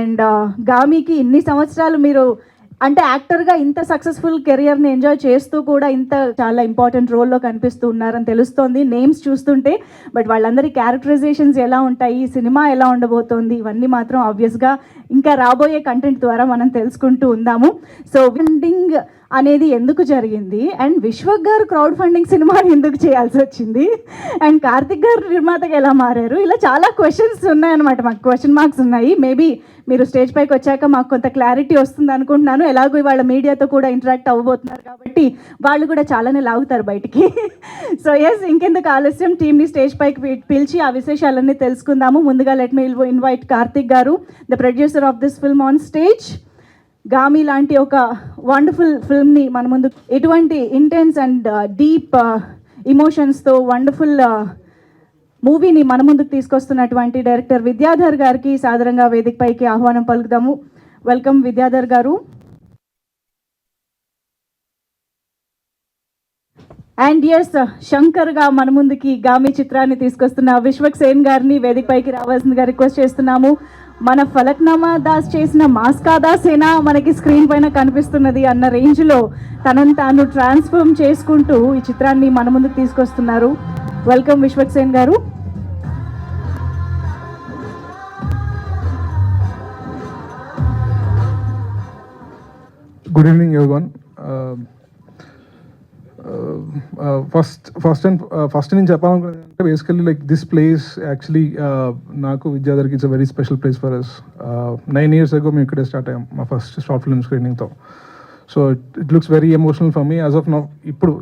And గామికి ఇన్ని సంవత్సరాలు మీరు అంటే యాక్టర్గా ఇంత సక్సెస్ఫుల్ కెరియర్ని ఎంజాయ్ చేస్తూ కూడా ఇంత చాలా ఇంపార్టెంట్ రోల్లో కనిపిస్తూ ఉన్నారని తెలుస్తోంది నేమ్స్ చూస్తుంటే. బట్ వాళ్ళందరి క్యారెక్టరైజేషన్స్ ఎలా ఉంటాయి, సినిమా ఎలా ఉండబోతోంది, ఇవన్నీ మాత్రం ఆబ్వియస్గా ఇంకా రాబోయే కంటెంట్ ద్వారా మనం తెలుసుకుంటూ ఉందాము. సో ఫండింగ్ అనేది ఎందుకు జరిగింది, అండ్ విశ్వక్ గారు క్రౌడ్ ఫండింగ్ సినిమా ఎందుకు చేయాల్సి వచ్చింది, అండ్ కార్తిక్ గారు నిర్మాతగా ఎలా మారారు, ఇలా చాలా క్వశ్చన్స్ ఉన్నాయన్నమాట. మాకు క్వశ్చన్ మార్క్స్ ఉన్నాయి. మేబీ మీరు స్టేజ్ పైకి వచ్చాక మాకు కొంత క్లారిటీ వస్తుంది అనుకుంటున్నాను. ఎలాగో ఇవాళ మీడియాతో కూడా ఇంటరాక్ట్ అవ్వబోతున్నారు కాబట్టి వాళ్ళు కూడా చాలానే లాగుతారు బయటికి. సో ఎస్, ఇంకెందుకు ఆలస్యం, టీమ్ని స్టేజ్ పైకి పిలిచి ఆ విశేషాలన్నీ తెలుసుకుందాము. ముందుగా let me invite Karthik garu, the producer of this film, on stage. Gaami లాంటి ఒక వండర్ఫుల్ ఫిల్మ్ని మన ముందు ఎటువంటి ఇంటెన్స్ అండ్ డీప్ ఇమోషన్స్తో వండర్ఫుల్ మూవీని మన ముందుకు తీసుకొస్తున్నటువంటి డైరెక్టర్ విద్యాధర్ గారికి సాదరంగా వేదికపైకి ఆహ్వానం పలుకుదాము. వెల్కమ్ విద్యాధర్ గారు. అండ్ ఎస్, శంకర్గా మన ముందుకి గామి చిత్రాన్ని తీసుకొస్తున్న విశ్వక్ సేన్ గారిని వేదికపైకి రావాల్సిందిగా రిక్వెస్ట్ చేస్తున్నాము. మన ఫలక్నామా దాస్ చేసిన మాస్కా దాసేనా మనకి స్క్రీన్ పైన కనిపిస్తున్నది అన్న రేంజ్లో తనను తాను ట్రాన్స్ఫార్మ్ చేసుకుంటూ ఈ చిత్రాన్ని మన ముందుకు తీసుకొస్తున్నారు. వెల్కమ్ విశ్వక్ సేన్ గారు. Good evening everyone. ఫస్ట్ నేను చెప్పాలనుకున్నది అంటే basically like this place actually నాకు విద్యాధర్కి it's a very special place for us. 9 years ago మేము ఇక్కడే స్టార్ట్ అయ్యాం మా ఫస్ట్ షార్ట్ ఫిల్మ్ స్క్రీనింగ్తో. So it looks very emotional for me as of now. ఇప్పుడు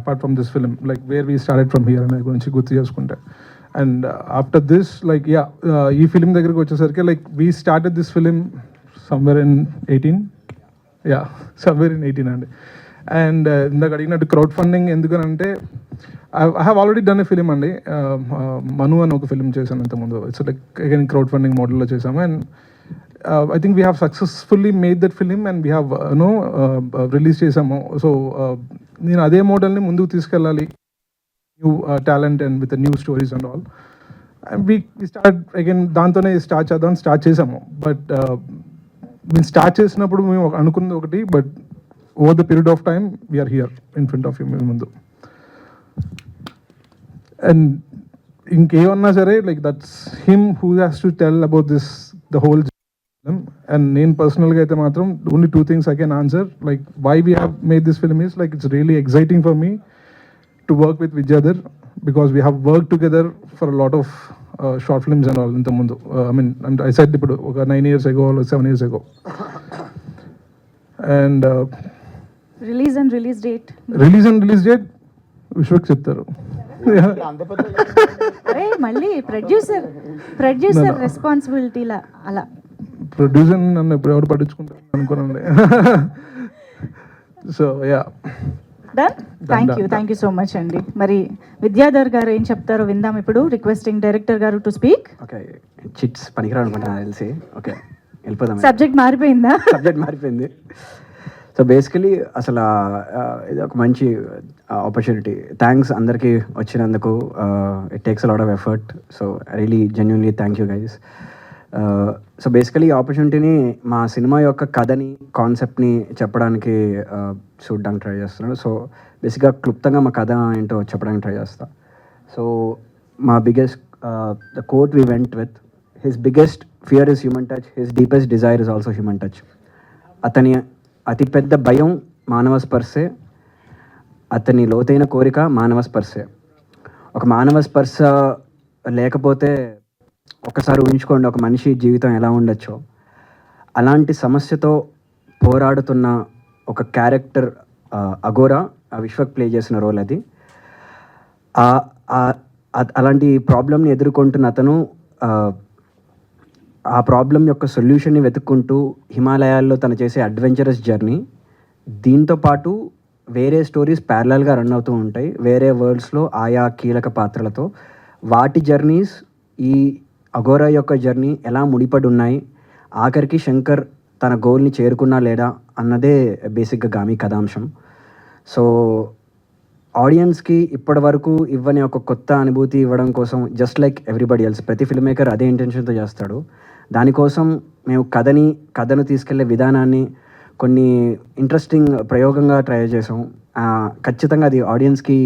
apart from this film, like where we started from here అనే గురించి గుర్తు చేసుకుంటే, అండ్ ఆఫ్టర్ దిస్ లైక్ ఈ ఫిలిం దగ్గరికి వచ్చేసరికి like we started this film somewhere in 18 అండి. And ఇందాక అడిగినట్టు క్రౌడ్ ఫండింగ్ ఎందుకనంటే I have already done a film అండి. మను అని ఒక ఫిలిం చేశాను ఇంతకుముందు. It's like again crowd funding మోడల్లో చేశాము. And I think we have successfully made that film and we have release చేసాము. సో నేను అదే మోడల్ని ముందుకు తీసుకెళ్ళాలి, new talent and with new stories and all. And we start again దాంతోనే start చేసాము. బట్ మేము స్టార్ట్ చేసినప్పుడు మేము అనుకున్నది ఒకటి, but over the period of time we're here in front of you మీ ముందు. అండ్ ఇంకేమన్నా సరే like that's him who has to tell about this the whole. And నేను పర్సనల్గా అయితే మాత్రం only 2 things I can answer. Like why we have made this film is like it's really exciting for me to work with Vidyadhar because we have worked together for a lot of short films and all inta mundu. I said ipudu oka 9 years ago or 7 years ago. And release and release date Vishwak చెప్తారు. అరే మళ్ళీ producer రెస్పాన్సిబిలిటీలా అలా producer నన్ను ఎప్పుడు ఎవరు పట్టించుకుంటారు అనుకోనండి. So ya, done. Thank you so much అండి. మరి విద్యాధర్ గారు ఏం చెప్తారో విందాం ఇప్పుడు. Requesting director garu to speak. Okay, చిట్స్ పనికిరాడు అనుకుంటా తెలిసి. ఓకే, వెళ్ళిపోదాం. సబ్జెక్ట్ మారిపోయింది. సో బేసికలీ అసలు ఇది ఒక మంచి ఆపర్చునిటీ. థ్యాంక్స్ అందరికీ వచ్చినందుకు. It takes a lot of effort. So really genuinely thank you guys. So basically ఈ ఆపర్చునిటీని మా సినిమా యొక్క కథని, కాన్సెప్ట్ని చెప్పడానికి చూడడానికి ట్రై చేస్తున్నాను. సో బేసిక్గా క్లుప్తంగా మా కథ ఏంటో చెప్పడానికి ట్రై చేస్తా. సో మా biggest the quote we went with, his biggest fear is human touch, his deepest desire is also human touch. అతని అతిపెద్ద భయం మానవ స్పర్శే, అతని లోతైన కోరిక మానవ స్పర్శే. ఒక మానవ స్పర్శ లేకపోతే ఒకసారి ఊహించుకోండి ఒక మనిషి జీవితం ఎలా ఉండొచ్చో. అలాంటి సమస్యతో పోరాడుతున్న ఒక క్యారెక్టర్ అఘోరా, విశ్వక్ ప్లే చేసిన రోల్ అది. అలాంటి ప్రాబ్లమ్ని ఎదుర్కొంటున్న అతను ఆ ప్రాబ్లం యొక్క సొల్యూషన్ని వెతుక్కుంటూ హిమాలయాల్లో తను చేసే అడ్వెంచరస్ జర్నీ. దీంతోపాటు వేరే స్టోరీస్ ప్యారలల్గా రన్ అవుతూ ఉంటాయి వేరే వరల్డ్స్లో ఆయా కీలక పాత్రలతో. వాటి జర్నీస్ ఈ అఘోరా యొక్క జర్నీ ఎలా ముడిపడి ఉన్నాయి, ఆఖరికి శంకర్ తన గోల్ని చేరుకున్నా లేడా అన్నదే బేసిక్గా గామి కథాంశం. సో ఆడియన్స్కి ఇప్పటి వరకు ఇవ్వని ఒక కొత్త అనుభూతి ఇవ్వడం కోసం, జస్ట్ లైక్ ఎవ్రీబడి ఎల్స్, ప్రతి ఫిల్మ్ మేకర్ అదే ఇంటెన్షన్తో చేస్తాడు. దానికోసం మేము కథను తీసుకెళ్లే విధానాన్ని కొన్ని ఇంట్రెస్టింగ్ ప్రయోగంగా ట్రై చేసాం. ఖచ్చితంగా అది ఆడియన్స్కి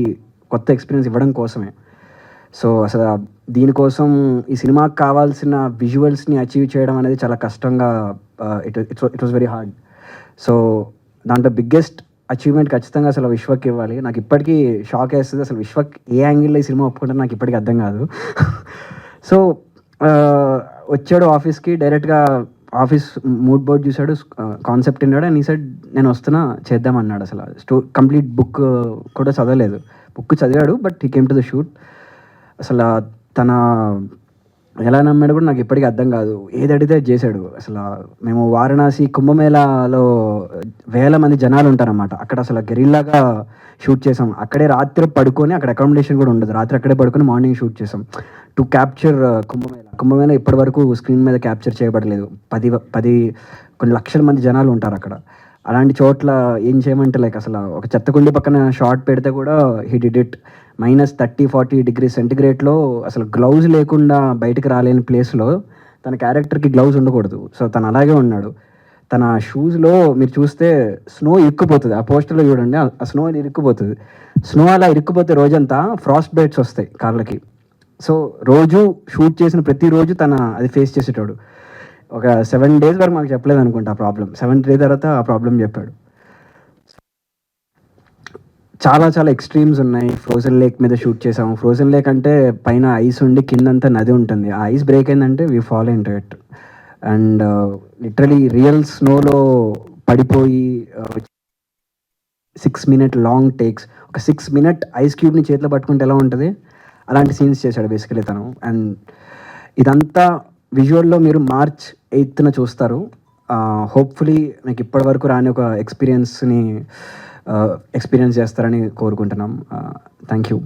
కొత్త ఎక్స్పీరియన్స్ ఇవ్వడం కోసమే. సో అసలు దీనికోసం ఈ సినిమాకి కావాల్సిన విజువల్స్ని అచీవ్ చేయడం అనేది చాలా కష్టంగా, it was very hard. So దాంట్లో బిగ్గెస్ట్ అచీవ్మెంట్ ఖచ్చితంగా అసలు విశ్వక్ ఇవ్వాలి. నాకు ఇప్పటికీ షాక్ వేస్తుంది, అసలు విశ్వక్ ఏ యాంగిల్లో ఈ సినిమా ఒప్పుకుంటారో నాకు ఇప్పటికీ అర్థం కాదు. సో వచ్చాడు ఆఫీస్కి, డైరెక్ట్గా ఆఫీస్ మూడ్ బోర్డ్ చూశాడు, కాన్సెప్ట్ విన్నాడు అండ్ ఈ సైడ్ నేను వస్తున్నా చేద్దామన్నాడు. అసలు కంప్లీట్ బుక్ కూడా చదవలేదు, బుక్ చదివాడు but he came to the shoot. అసలు తన ఎలా నమ్మాడు కూడా నాకు ఇప్పటికీ అర్థం కాదు, ఏది అడిగితే చేశాడు. అసలు మేము వారణాసి కుంభమేళాలో వేల మంది జనాలు ఉంటారన్నమాట, అక్కడ అసలు గెరిల్లాగా షూట్ చేసాం. అక్కడే రాత్రి పడుకొని, అక్కడ అకామిడేషన్ కూడా ఉండదు, రాత్రి అక్కడే పడుకొని మార్నింగ్ షూట్ చేసాం టు క్యాప్చర్ కుంభమేళ ఇప్పటి వరకు స్క్రీన్ మీద క్యాప్చర్ చేయబడలేదు. 10 కొన్ని లక్షల మంది జనాలు ఉంటారు అక్కడ. అలాంటి చోట్ల ఏం చేయమంటే లైక్ అసలు ఒక చెత్తకుండి పక్కన షార్ట్ పెడితే కూడా హీ డిడ్ ఇట్. -30-40 డిగ్రీ సెంటిగ్రేడ్లో అసలు గ్లౌజ్ లేకుండా బయటకు రాలేని ప్లేస్లో తన క్యారెక్టర్కి గ్లౌజ్ ఉండకూడదు. సో తను అలాగే ఉన్నాడు. తన షూస్లో మీరు చూస్తే స్నో ఇరుక్కుపోతుంది, ఆ పోస్టర్లో చూడండి, ఆ స్నో ఇరుక్కుపోతుంది. స్నో అలా ఇరుక్కుపోతే రోజంతా ఫ్రాస్ట్ బైట్స్ వస్తాయి కాళ్ళకి. సో రోజు షూట్ చేసిన ప్రతిరోజు అది ఫేస్ చేసేటాడు. ఒక 7 days వరకు మాకు చెప్పలేదు అనుకుంటా ఆ ప్రాబ్లం. 7th day తర్వాత ఆ ప్రాబ్లం చెప్పాడు. చాలా చాలా ఎక్స్ట్రీమ్స్ ఉన్నాయి. ఫ్రోజన్ లేక్ మీద షూట్ చేసాము. ఫ్రోజన్ లేక్ అంటే పైన ఐస్ ఉండి కిందంతా నది ఉంటుంది. ఆ ఐస్ బ్రేక్ అయిందంటే we fall in to it. And literally real స్నోలో పడిపోయి 6 minute లాంగ్ టేక్స్, ఒక 6 minute ఐస్ క్యూబ్ని చేతిలో పట్టుకుంటే ఎలా ఉంటుంది అలాంటి సీన్స్ చేశాడు బేసికలీ తను. అండ్ ఇదంతా విజువల్లో మీరు March 8th చూస్తారు. హోప్ఫుల్లీ మీకు ఇప్పటి వరకు రాని ఒక ఎక్స్పీరియన్స్ చేస్తారని కోరుకుంటున్నాం. Thank you.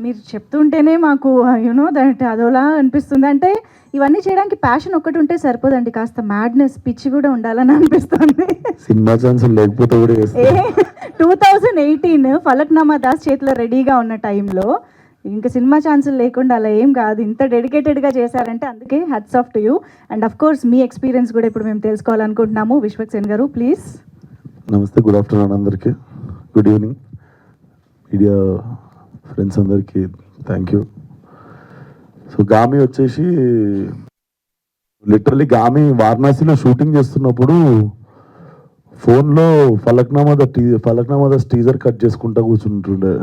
మీరు చెప్తుంటేనే మాకు యూనో దట్ అదోలా అనిపిస్తుంది. అంటే ఇవన్నీ చేయడానికి ప్యాషన్ ఒక్కటి ఉంటే సరిపోదండి, కాస్త మ్యాడ్నెస్, పిచ్చి కూడా ఉండాలని అనిపిస్తుంది. సినిమా ఛాన్స్ లేకపోతే కూడా 2018 ఫలక్నామా దాస్ చేతిలో రెడీగా ఉన్న టైంలో ఇంకా సినిమా ఛాన్సులు లేకుండా అలా ఏం కాదు, ఇంత డెడికేటెడ్గా చేశారంటే అందుకే hats off to you. And of course me experience కూడా ఇప్పుడు మేము తెలుసుకోవాలనుకుంటున్నాము. విశ్వక్ సేన్ గారు ప్లీజ్. నమస్తే, గుడ్ ఆఫ్టర్నూన్ అందరికీ, గుడ్ ఈవినింగ్ మీడియా ఫ్రెండ్స్ అందరికీ థ్యాంక్ యూ. సో గామి వచ్చేసి లిటరలీ గామి వారణాసిలో షూటింగ్ చేస్తున్నప్పుడు ఫోన్లో ఫలక్నామా ద టీజర్ కట్ చేసుకుంటా కూర్చుంటుండే.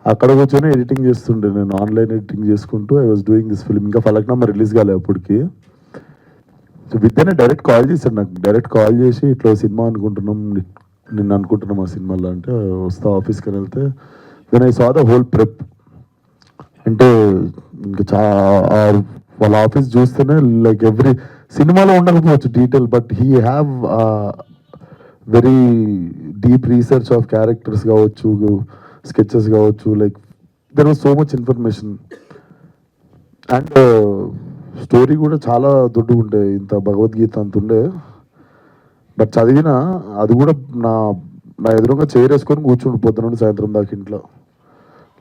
అక్కడ కూర్చొని ఎడిటింగ్ చేస్తుండే, నేను ఆన్లైన్ ఎడిటింగ్ చేసుకుంటూ I was doing this film. ఇంకా ఫలక్నామా రిలీజ్ కాలే అప్పటికి. సో విద్యనే డైరెక్ట్ కాల్ చేశాడు నాకు, డైరెక్ట్ కాల్ చేసి ఇట్లా సినిమా అనుకుంటున్నాం, నిన్ను అనుకుంటున్నాం ఆ సినిమాలో అంటే వస్తా ఆఫీస్కి అని వెళ్తే then I saw the whole prep. అంటే ఇంకా వాళ్ళ ఆఫీస్ చూస్తేనే లైక్ ఎవ్రీ సినిమాలో ఉండకపోవచ్చు detail, but he have very deep research of characters కావచ్చు, స్కెచెస్ కావచ్చు, like there was so much information. And story కూడా చాలా దొడ్డుగా ఉండే, ఇంత భగవద్గీత అంత ఉండే. బట్ చదివిన అది కూడా నా ఎదురుగా చైర్ వేసుకొని కూర్చుండు పొద్దున సాయంత్రం దాకా ఇంట్లో,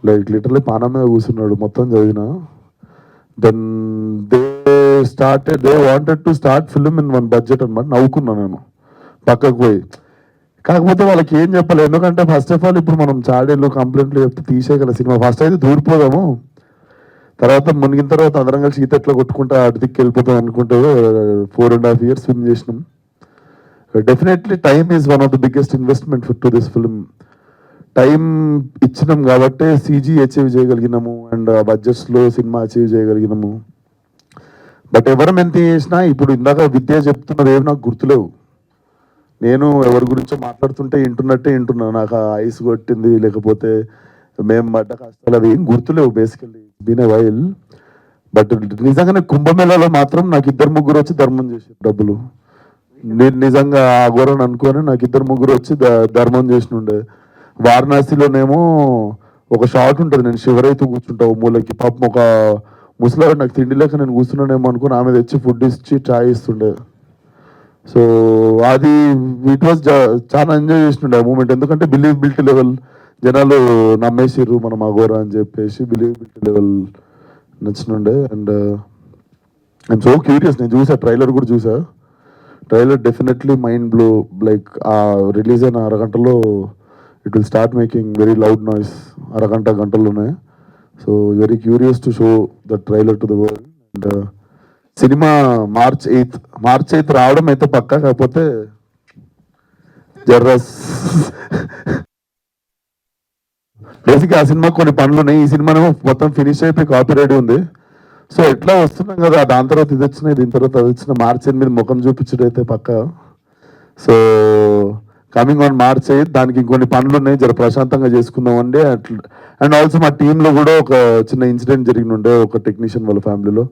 లైక్ లిటరలీ పానం మీద కూర్చున్నాడు మొత్తం చదివిన. Then they wanted to start film in 1 budget అనమాట. నవ్వుకున్నా నేను పక్కకు పోయి. కాకపోతే వాళ్ళకి ఏం చెప్పాలి, ఎందుకంటే ఫస్ట్ ఆఫ్ ఆల్ ఇప్పుడు మనం చాడేళ్ళు కంప్లైంట్లు చెప్తే తీసేయగల సినిమా. ఫస్ట్ అయితే దూరిపోదాము, తర్వాత మునిగిన తర్వాత అందరం కలిసి ఈత ఎట్లా కొట్టుకుంటా అటు దిక్కు వెళ్ళిపోతాం అనుకుంటే 4.5 years స్విమ్ చేసినాం. Definitely time is one of the biggest investment to this film. Time ఇచ్చినాం కాబట్టి సీజీ అచీవ్ చేయగలిగినాము అండ్ ఆ బడ్జెట్స్లో సినిమా అచీవ్ చేయగలిగినాము. బట్ ఎవరం ఎంత చేసినా ఇప్పుడు ఇందాక విద్య చెప్తున్నది ఏమి నాకు గుర్తులేవు. నేను ఎవరి గురించో మాట్లాడుతుంటే వింటున్నా, నాకు ఐస్ కొట్టింది లేకపోతే మేము పడ్డ కష్టాలు అవి ఏం గుర్తులేవు. Basically been a while. But నిజంగానే కుంభమేళాలో మాత్రం నాకు 2-3 వచ్చి ధర్మం చేసారు డబ్బులు. నేను నిజంగా ఆగోరని అనుకొని నాకు 2-3 వచ్చి ధర్మం చేసినుండే. వారణాసిలోనేమో ఒక షాట్ ఉంటుంది, నేను శివరైతూ కూర్చుంటావు మూలకి, పాపం ఒక ముసలాడు నాకు తిండి లేక నేను కూర్చున్నానేమో అనుకుని ఆమె తెచ్చి ఫుడ్ ఇచ్చి చాయ్ ఇస్తుండే. సో అది ఇట్ వాజ్ చాలా ఎంజాయ్ చేసినుండే ఆ మూమెంట్. ఎందుకంటే బిలీవబిలిటీ లెవెల్ జనాలు నమ్మేసిర్రు మనం అఘోరా అని చెప్పేసి, బిలీవబిలిటీ లెవెల్ నచ్చినుండే. And I'm so curious. నేను చూసా, ట్రైలర్ కూడా చూసా. Trailer definitely mind blow. Like ఆ రిలీజ్ అయిన అరగంటలో it will start making very loud noise. గంటల్లోనే. So very curious to show the trailer to the world. And సినిమా మార్చ్ 8th రావడం అయితే పక్కా. కాకపోతే జర్రస్ బేసిక్ ఆ సినిమా కొన్ని పనులు ఉన్నాయి. ఈ సినిమానేమో మొత్తం ఫినిష్ అయిపోయి కాపీ రెడీ ఉంది. సో ఎట్లా వస్తున్నాం కదా, దాని తర్వాత ఇది వచ్చినాయి, దీని తర్వాత అది వచ్చిన. మార్చ్ 8 ముఖం చూపించడం అయితే పక్క. సో కమింగ్ ఆన్ March 8 దానికి ఇంకొన్ని పనులు ఉన్నాయి, జర ప్రశాంతంగా చేసుకుందాం అండి. అట్లా. అండ్ ఆల్సో మా టీంలో కూడా ఒక చిన్న ఇన్సిడెంట్ జరిగి ఉండే ఒక టెక్నీషియన్ వాళ్ళ ఫ్యామిలీలో.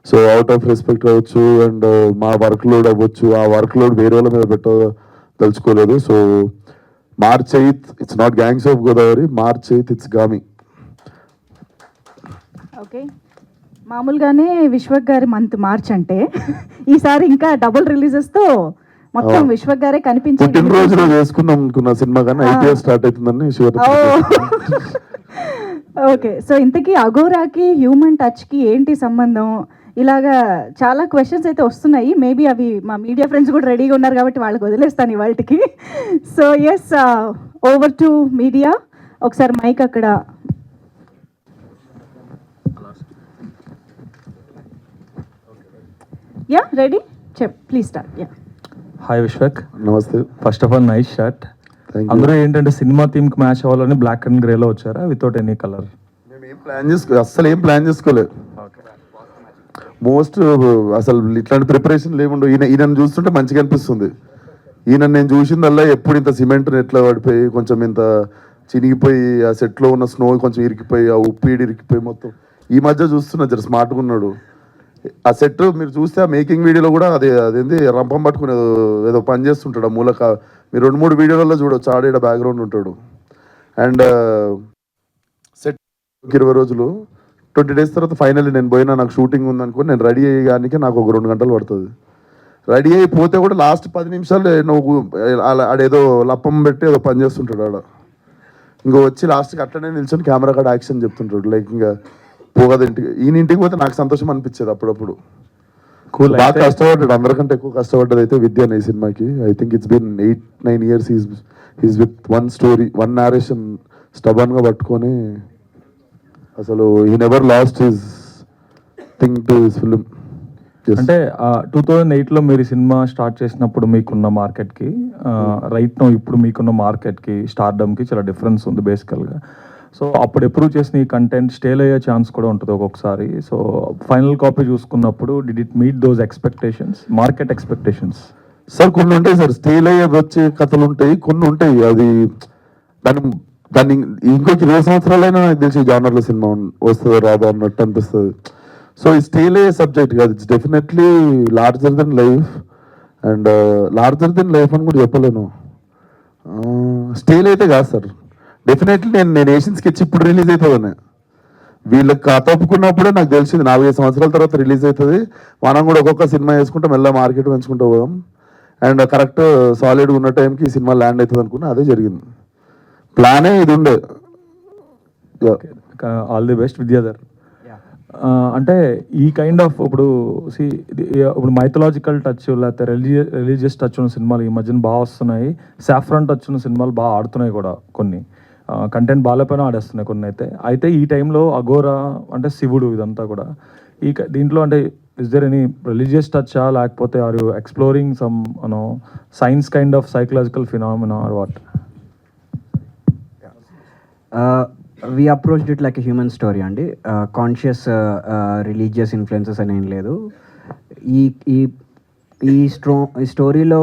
సో అవుట్ ఆఫ్ రెస్పెక్ట్ అవ్వచ్చు అండ్ మా వర్క్ లోడ్ అవ్వచ్చు. ఆ వర్క్ లోడ్ వేరే వాళ్ళ మీద పెట్టదలుచుకోలేదు. So March 8 it's not gangs of Godavari. March 8 it's Gaami. Okay, మామూలుగానే విశ్వక్ గారి మంత్ మార్చ్ అంటే ఈసారి ఇంకా డబుల్ రిలీజెస్తో మొత్తం విశ్వక్ గారే కనిపించి పుట్టినరోజులో వేసుకుందాం అనుకున్న సినిమా కానీ IPL స్టార్ట్ అవుతుందని ఓకే. సో ఇంతకీ అఘోరాకి హ్యూమన్ టచ్కి ఏంటి సంబంధం? ఇలాగా చాలా క్వశ్చన్స్ అయితే వస్తున్నాయి. మేబీ అవి మా మీడియా ఫ్రెండ్స్ కూడా రెడీగా ఉన్నారు కాబట్టి వాళ్ళకి వదిలేస్తాను ఇవాళకి. So yes, over to media. ఒకసారి మైక్ అక్కడ. Ya, ready? Please start. Ya. Hi Vishwak, నమస్తే. First of all nice shirt. Thank you. అందరూ ఏంటంటే సినిమా థీమ్ కి మ్యాచ్ అవ్వాలని బ్లాక్ అండ్ గ్రేలో వచ్చారా వితౌట్ ఎనీ కలర్? మేము అస్సలు ఏం ప్లాన్ చేసుకోలేదు. మోస్ట్ అసలు ఇట్లాంటి ప్రిపరేషన్ లేముండవు. ఈయనను చూస్తుంటే మంచిగా అనిపిస్తుంది. ఈయన నేను చూసిందల్లా ఎప్పుడు ఇంత సిమెంట్ ఎట్లా పడిపోయి కొంచెం ఇంత చినిగిపోయి ఆ సెట్లో ఉన్న స్నో కొంచెం ఇరికిపోయి ఆ ఉప్పీడి ఇరికిపోయి మొత్తం ఈ మధ్య చూస్తున్నా జర స్మార్ట్గా ఉన్నాడు. ఆ సెట్ మీరు చూస్తే ఆ మేకింగ్ వీడియోలో కూడా అదేంది రంపం పట్టుకుని ఏదో పని చేస్తుంటాడు ఆ మూలక. మీరు 2-3 వీడియోలలో చూడవచ్చు. ఆడేడ బ్యాక్గ్రౌండ్ ఉంటాడు. అండ్ సెట్ 20 రోజులు 20 days తర్వాత ఫైనల్లీ నేను పోయినా, నాకు షూటింగ్ ఉందనుకుని నేను రెడీ అయ్యడానికి నాకు ఒక 2 గంటలు పడుతుంది. రెడీ అయిపోతే కూడా లాస్ట్ 10 నిమిషాలు నువ్వు ఆడేదో లప్పం పెట్టి ఏదో పని చేస్తుంటాడు ఆడ. ఇంకో వచ్చి లాస్ట్కి అట్లనే నిల్చొని కెమెరా కాడ యాక్షన్ చెప్తుంటాడు. లైక్ ఇంకా పోగదు ఇంటికి. ఈయన ఇంటికి పోతే నాకు సంతోషం అనిపించేది అప్పుడప్పుడు. బాగా కష్టపడ్డాడు. అందరికంటే ఎక్కువ కష్టపడ్డది అయితే విద్య అనే సినిమాకి. I think it's been 8-9 years he's with one story, one narration స్టబన్గా పట్టుకొని అసలు he never lost his thing to his film. అంటే 2008లో మీరు ఈ సినిమా స్టార్ట్ చేసినప్పుడు మీకున్న మార్కెట్కి రైట్ నో ఇప్పుడు మీకున్న మార్కెట్కి స్టార్డమ్కి చాలా డిఫరెన్స్ ఉంది బేసికల్గా. సో అప్పుడు అప్రూవ్ చేసిన ఈ కంటెంట్ స్టేల్ అయ్యే ఛాన్స్ కూడా ఉంటుంది ఒక్కొక్కసారి. సో ఫైనల్ కాపీ చూసుకున్నప్పుడు did it meet those expectations, market expectations? Sir కొన్ని ఉంటాయి సార్, స్టేల్ అయ్యే వచ్చే కథలు ఉంటాయి, కొన్ని ఉంటాయి అది దాన్ని ఇంకొక 20 సంవత్సరాలైనా నాకు తెలిసి జానర్లో సినిమా వస్తుందో రాదో అన్నట్టు అనిపిస్తుంది. సో ఈ స్టేల్ అయ్యే సబ్జెక్ట్ కాదు, it's definitely larger than life. And larger than life అని కూడా చెప్పలేను. స్టేల్ అయితే కాదు సార్. డెఫినెట్లీ నేను ఏషియన్ స్కెచ్ ఇప్పుడు రిలీజ్ అవుతుందని వీళ్ళకి కథ ఒప్పుకున్నప్పుడే నాకు తెలిసింది 4-5 సంవత్సరాల తర్వాత రిలీజ్ అవుతుంది. మనం కూడా ఒక్కొక్క సినిమా వేసుకుంటే మెల్ల మార్కెట్ పెంచుకుంటూ పోదాం. అండ్ కరెక్ట్ సాలిడ్గా ఉన్న టైంకి ఈ సినిమా ల్యాండ్ అవుతుంది అనుకున్నా, అదే జరిగింది. ప్లానే ఇది ఉండే. All the best Vidyadhar. అంటే ఈ కైండ్ ఆఫ్ ఇప్పుడు మైథలాజికల్ టచ్ లేకపోతే రిలీజియస్ టచ్ ఉన్న సినిమాలు ఈ మధ్యన బాగా వస్తున్నాయి. సాఫ్రాన్ టచ్ ఉన్న సినిమాలు బాగా ఆడుతున్నాయి కూడా. కొన్ని కంటెంట్ బాగాలేపోయినా ఆడేస్తున్నాయి కొన్ని. అయితే ఈ టైంలో అఘోరా అంటే శివుడు ఇదంతా కూడా దీంట్లో అంటే ఇస్ దేర్ ఎనీ రిలీజియస్ టచ్చా లేకపోతే are you exploring some science kind of psychological phenomena or what? We approached it like a human story అండి. కాన్షియస్ రిలీజియస్ ఇన్ఫ్లుయెన్సెస్ అని ఏం లేదు. ఈ స్టోరీలో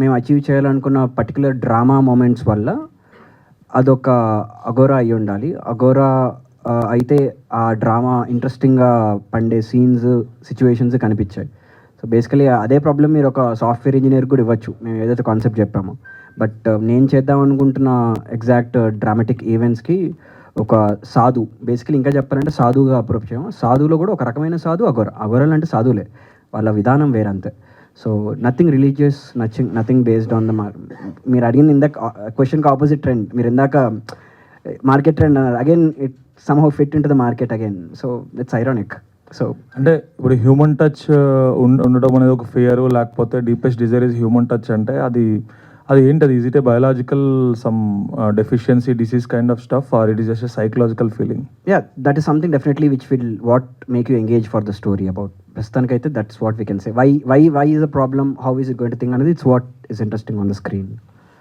మేము అచీవ్ చేయాలనుకున్న పర్టికులర్ డ్రామా మూమెంట్స్ వల్ల అదొక అఘోరా అయి ఉండాలి. అఘోరా అయితే ఆ డ్రామా ఇంట్రెస్టింగ్గా పండే సీన్స్, సిచ్యువేషన్స్ కనిపించాయి. సో బేసికలీ అదే ప్రాబ్లం మీరు ఒక సాఫ్ట్వేర్ ఇంజనీర్ కూడా ఇవ్వచ్చు, మేము ఏదైతే కాన్సెప్ట్ చెప్పామో. బట్ నేను చేద్దాం అనుకుంటున్న ఎగ్జాక్ట్ డ్రామాటిక్ ఈవెంట్స్కి ఒక సాధు, బేసికలీ ఇంకా చెప్పాలంటే సాధువుగా అప్రోచ్ చేయము. సాధువులో కూడా ఒక రకమైన సాధు అఘోరాలు అంటే సాధువులే, వాళ్ళ విధానం వేరంతే. So nothing religious, nothing based on the మీరు అడిగిన ఇందాక క్వశ్చన్కి ఆపోజిట్ ట్రెండ్. మీరు ఇందాక market trend again it somehow fit in to the market again. So it's ironic. So అంటే ఇప్పుడు హ్యూమన్ టచ్ ఉండడం అనేది ఒక ఫియర్, లేకపోతే deepest desire is human touch అంటే అది ఏంటి? అది is it a biological some deficiency disease kind of stuff, or it is just psychological feeling? Yeah, that is something definitely which will what make you engage for the story about. ప్రస్తుతానికైతే that's what we can say. Why is a problem, how is it going to think అనేది it's what is interesting on the screen.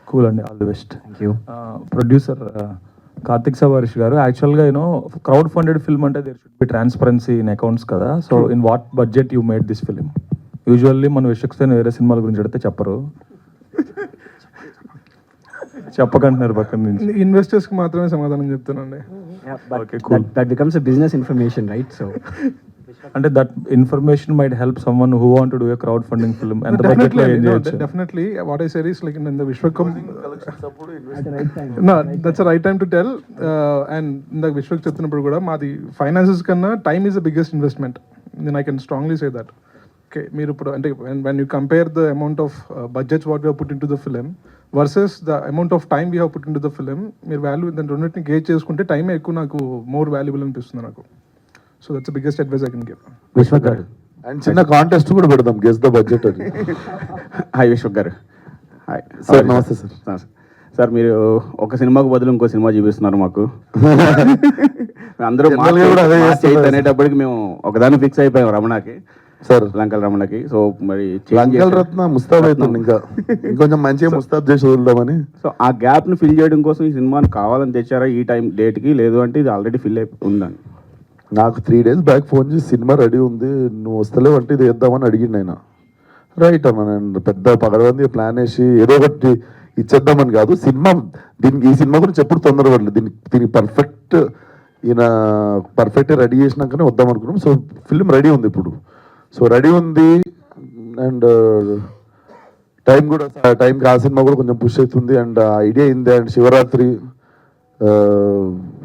Cool అండి, all the best. Thank you. Producer Karthik Savarish garu, యాక్చువల్గా crowd funded film అంటే there should be transparency in accounts కదా. So in what budget you made this film? Usually మన విశ్వక్సేన్ వేరే సినిమాల గురించి అడిగితే చెప్పరు, చెప్పకంటున్నారు పక్కన నుంచి. ఇన్వెస్టర్స్కి మాత్రమే సమాధానం చెప్తానండి. Okay, cool. That becomes a business information, right? So అంటే that information might help someone who want to do a crowd funding film. ఎంత బడ్జెట్ లో ఏం చేయొచ్చు? Definitely, what I said is like in the Vishwakam. No, that's the right time to tell. And in the Vishwak చెప్తున్నప్పుడు కూడా మాది finances కన్నా time is the biggest investment. Then I can strongly say that. Okay, మీరు ఇప్పుడు అంటే when you compare the amount of budgets what we have put into the film versus the amount of time we have put into the film, మీరు value దాని రెండింటిని gauge చేసుకుంటే టైమే ఎక్కువ నాకు మోర్ వాల్యుబుల్ అనిపిస్తుంది నాకు. So that's the biggest advice I can give. Vishwak గారు, అండ్ చిన్న కాంటెస్ట్ కూడా పెడదాం, గెస్ ద బడ్జెట్ అని. హాయ్ విశ్వక్ గారు. హాయ్ సార్, నమస్తే సార్. సార్, మీరు ఒక సినిమాకు బదులు ఇంకో సినిమా చూపిస్తున్నారు మాకు. అందరూ Generally కూడా అదే చేస్తున్నారు. అనేటప్పటికి మేము ఒకదాన్ని ఫిక్స్ అయిపోయాం, రమణకి, సార్ లంకల్ రమణకి. సో మరి లంకల్ రత్న ముస్తాబ్ అవుతుంది, ఇంకా ఇంకొంచెం మంచిగా ముస్తాబ్ చేసి వదులుదామని. సో ఆ గ్యాప్ని ఫిల్ చేయడం కోసం ఈ సినిమాని కావాలని తెచ్చారా ఈ టైం డేట్కి, లేదు అంటే ఇది ఆల్రెడీ ఫిల్ అయిపోయి ఉందని? నాకు 3 days బ్యాక్ ఫోన్ చేసి సినిమా రెడీ ఉంది, నువ్వు వస్తలేవు అంటే ఇది వేద్దామని అడిగిండు ఆయన. రైట్ అన్న, నేను పెద్ద పగడబంది ప్లాన్ వేసి ఏదో ఒకటి ఇచ్చేద్దామని కాదు. సినిమా ఈ సినిమా గురించి ఎప్పుడు తొందరపడలేదు. దీనికి పర్ఫెక్ట్ రెడీ చేసినాకనే వద్దాం అనుకున్నాం. సో ఫిల్మ్ రెడీ ఉంది ఇప్పుడు. సో రెడీ ఉంది అండ్ టైంకి ఆ సినిమా కూడా కొంచెం పుష్ అవుతుంది. అండ్ ఐడియా అయింది. అండ్ శివరాత్రి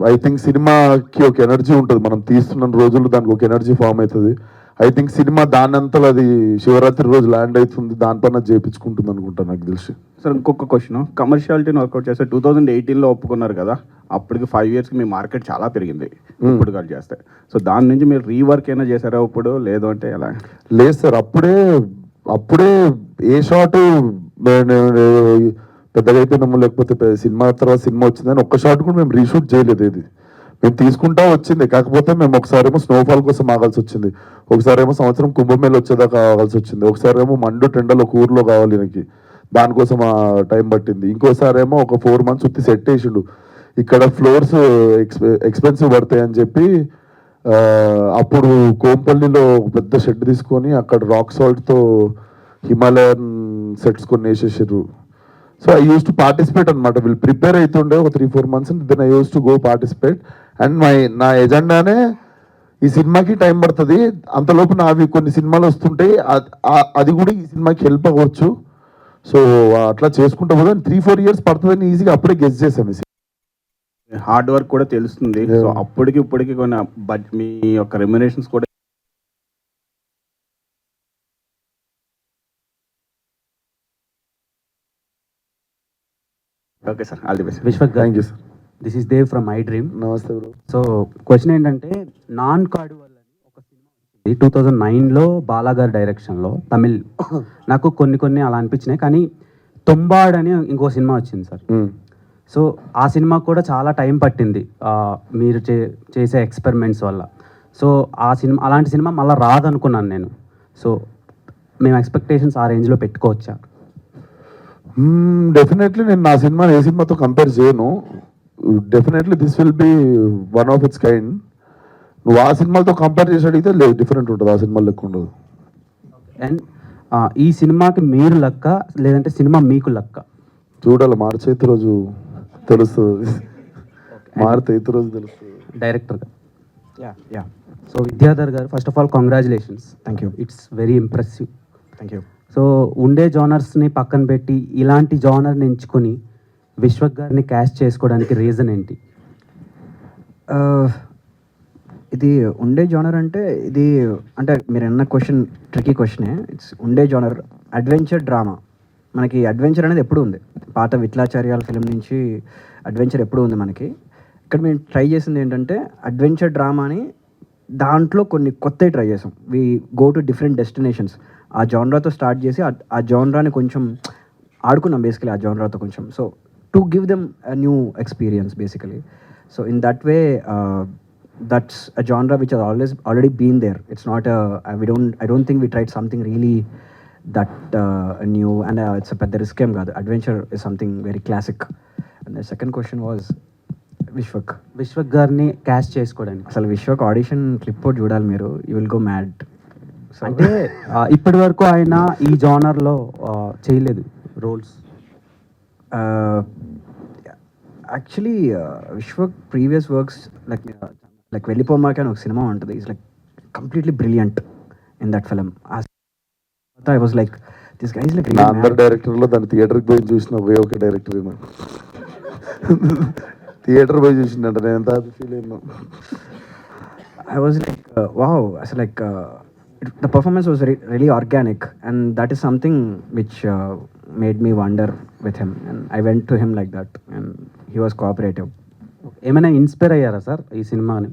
ఐ థింక్ సినిమాకి ఒక ఎనర్జీ ఉంటుంది, మనం తీస్తున్న రోజుల్లో దానికి ఒక ఎనర్జీ ఫామ్ అవుతుంది. ఐ థింక్ సినిమా దానంతలో అది శివరాత్రి రోజు ల్యాండ్ అవుతుంది, దానిపైన చేయించుకుంటుంది అనుకుంటా నాకు తెలిసి. సార్, ఇంకొక క్వశ్చన్, కమర్షియాలిటీని వర్కౌట్ చేస్తే 2018లో ఒప్పుకున్నారు కదా, అప్పటికి 5 yearsకి మీ మార్కెట్ చాలా పెరిగింది ఇప్పుడు కాల్ చేస్తే. సో దాని నుంచి మీరు రీవర్క్ అయినా చేశారా ఇప్పుడు, లేదు అంటే ఎలా? లేదు సార్, అప్పుడే ఏ షాట్ పెద్దగా అయిపోయినాము, లేకపోతే సినిమా తర్వాత సినిమా వచ్చిందని ఒక్క షాట్ కూడా మేము రీషూట్ చేయలేదు. ఇది మేము తీసుకుంటా వచ్చింది. కాకపోతే మేము ఒకసారేమో స్నోఫాల్ కోసం ఆగాల్సి వచ్చింది, ఒకసారేమో సంవత్సరం కుంభమేళ వచ్చేదాకా ఆగాల్సి వచ్చింది, ఒకసారేమో మండు టెండలో ఒక ఊర్లో కావాలి నాకు, దానికోసం ఆ టైం పట్టింది. ఇంకోసారేమో ఒక 4 months ఉత్తి సెట్ వేసిండు. ఇక్కడ ఫ్లోర్స్ ఎక్స్పెన్సివ్ పడతాయి అని చెప్పి అప్పుడు కోంపల్లిలో పెద్ద షెడ్ తీసుకొని అక్కడ రాక్ సాల్ట్తో హిమాలయన్ సెట్స్ కొన్ని వేసేసారు. So I use to participate అనమాట. వీళ్ళు ప్రిపేర్ అవుతుండే ఒక 3-4 months, then I use to go participate. And నా ఎజెండానే ఈ సినిమాకి టైం పడుతుంది, అంతలోపు నావి కొన్ని సినిమాలు వస్తుంటాయి, అది కూడా ఈ సినిమాకి హెల్ప్ అవ్వచ్చు. సో అట్లా చేసుకుంటా పోతే 3-4 years పడుతుందని ఈజీగా అప్పుడే గెస్ చేసాము. హార్డ్ వర్క్ కూడా తెలుస్తుంది. సో అప్పటికి ఇప్పటికి కొన్ని మీ యొక్క రెమ్యునరేషన్స్ కూడా. Okay sir, all the best. Vishwak garu, thank you sir. This is Dev from I dream. నమస్తే బ్రో. సో క్వశ్చన్ ఏంటంటే, నాన్ కార్డు వల్ల ఒక సినిమా వచ్చింది 2009లో బాలాగారి డైరెక్షన్లో, తమిళ్. నాకు కొన్ని అలా అనిపించినాయి, కానీ తొంబాడ్ అని ఇంకో సినిమా వచ్చింది సార్. సో ఆ సినిమా కూడా చాలా టైం పట్టింది మీరు చేసే ఎక్స్పెరిమెంట్స్ వల్ల. సో అలాంటి సినిమా మళ్ళీ రాదనుకున్నాను నేను. సో మేము ఎక్స్పెక్టేషన్స్ ఆ రేంజ్లో పెట్టుకోవచ్చా? డెఫినెట్లీ నేను నా సినిమాని ఏ సినిమాతో కంపేర్ చేయను. Definitely this will be one of it's kind. నువ్వు ఆ సినిమాలతో కంపేర్ చేసి అడిగితే లేదు, డిఫరెంట్ ఉంటుంది, ఆ సినిమా లెక్క ఉండదు. అండ్ ఈ సినిమాకి మీరు లక్క, లేదంటే సినిమా మీకు లక్క? చూడాలి, మార్చి 8 రోజు తెలుస్తుంది. మార్చి 8 రోజు తెలుస్తుంది. డైరెక్టర్గా. యా. సో విద్యాధర్ గారు, first of all congratulations. Thank you. It's very impressive. Thank you. So ఉండే జానర్స్ని పక్కన పెట్టి ఇలాంటి జానర్ని ఎంచుకొని విశ్వక్ గారిని క్యాస్ట్ చేసుకోవడానికి రీజన్ ఏంటి? ఇది ఉండే జానర్ అంటే మీరు అన్న క్వశ్చన్ ట్రికీ క్వశ్చనే. ఇట్స్ ఉండే జానర్ అడ్వెంచర్ డ్రామా. మనకి అడ్వెంచర్ అనేది ఎప్పుడు ఉంది, పాత విట్లాచార్యాల ఫిలిం నుంచి అడ్వెంచర్ ఎప్పుడు ఉంది మనకి. ఇక్కడ మేము ట్రై చేసింది ఏంటంటే అడ్వెంచర్ డ్రామాని దాంట్లో కొన్ని కొత్తవి ట్రై చేసాం. We go to different destinations. ఆ జాన్రాతో స్టార్ట్ చేసి ఆ జాన్రాని కొంచెం ఆడుకున్నాం బేసికలీ ఆ జాన్రాతో కొంచెం. So to give them a new experience basically. So in that way that's a genre which has already been there. It's not I don't think we tried something really that new, and it's a pedda risk em kaadu. Adventure is something very classic. And the second question was Vishwak గారిని caste చేసుకోవడానికి. అసలు Vishwak audition clip out చూడాలి మీరు, you will go mad. అంటే ఇప్పటి వరకు ఆయన ఈ జానర్లో చేయలేదు roles. Actually Vishwak previous works like Vellipomakey అని ఒక సినిమా ఉంటుంది. Is like completely brilliant in that film. I was like this guy is like నా అందరు డైరెక్టర్లో దాన్ని థియేటర్కి పోయి చూసిన ఒకే ఒక డైరెక్టర్ థియేటర్ పోయి చూసిందంట. నేను ఎంత హ్యాపీ ఫీల్ అయినా. I was like, wow, so like the performance was really organic, and that is something which made me wonder with him, and I went to him like that, and he was cooperative. ఏమైనా inspire అయ్యారా sir ఈ సినిమాని?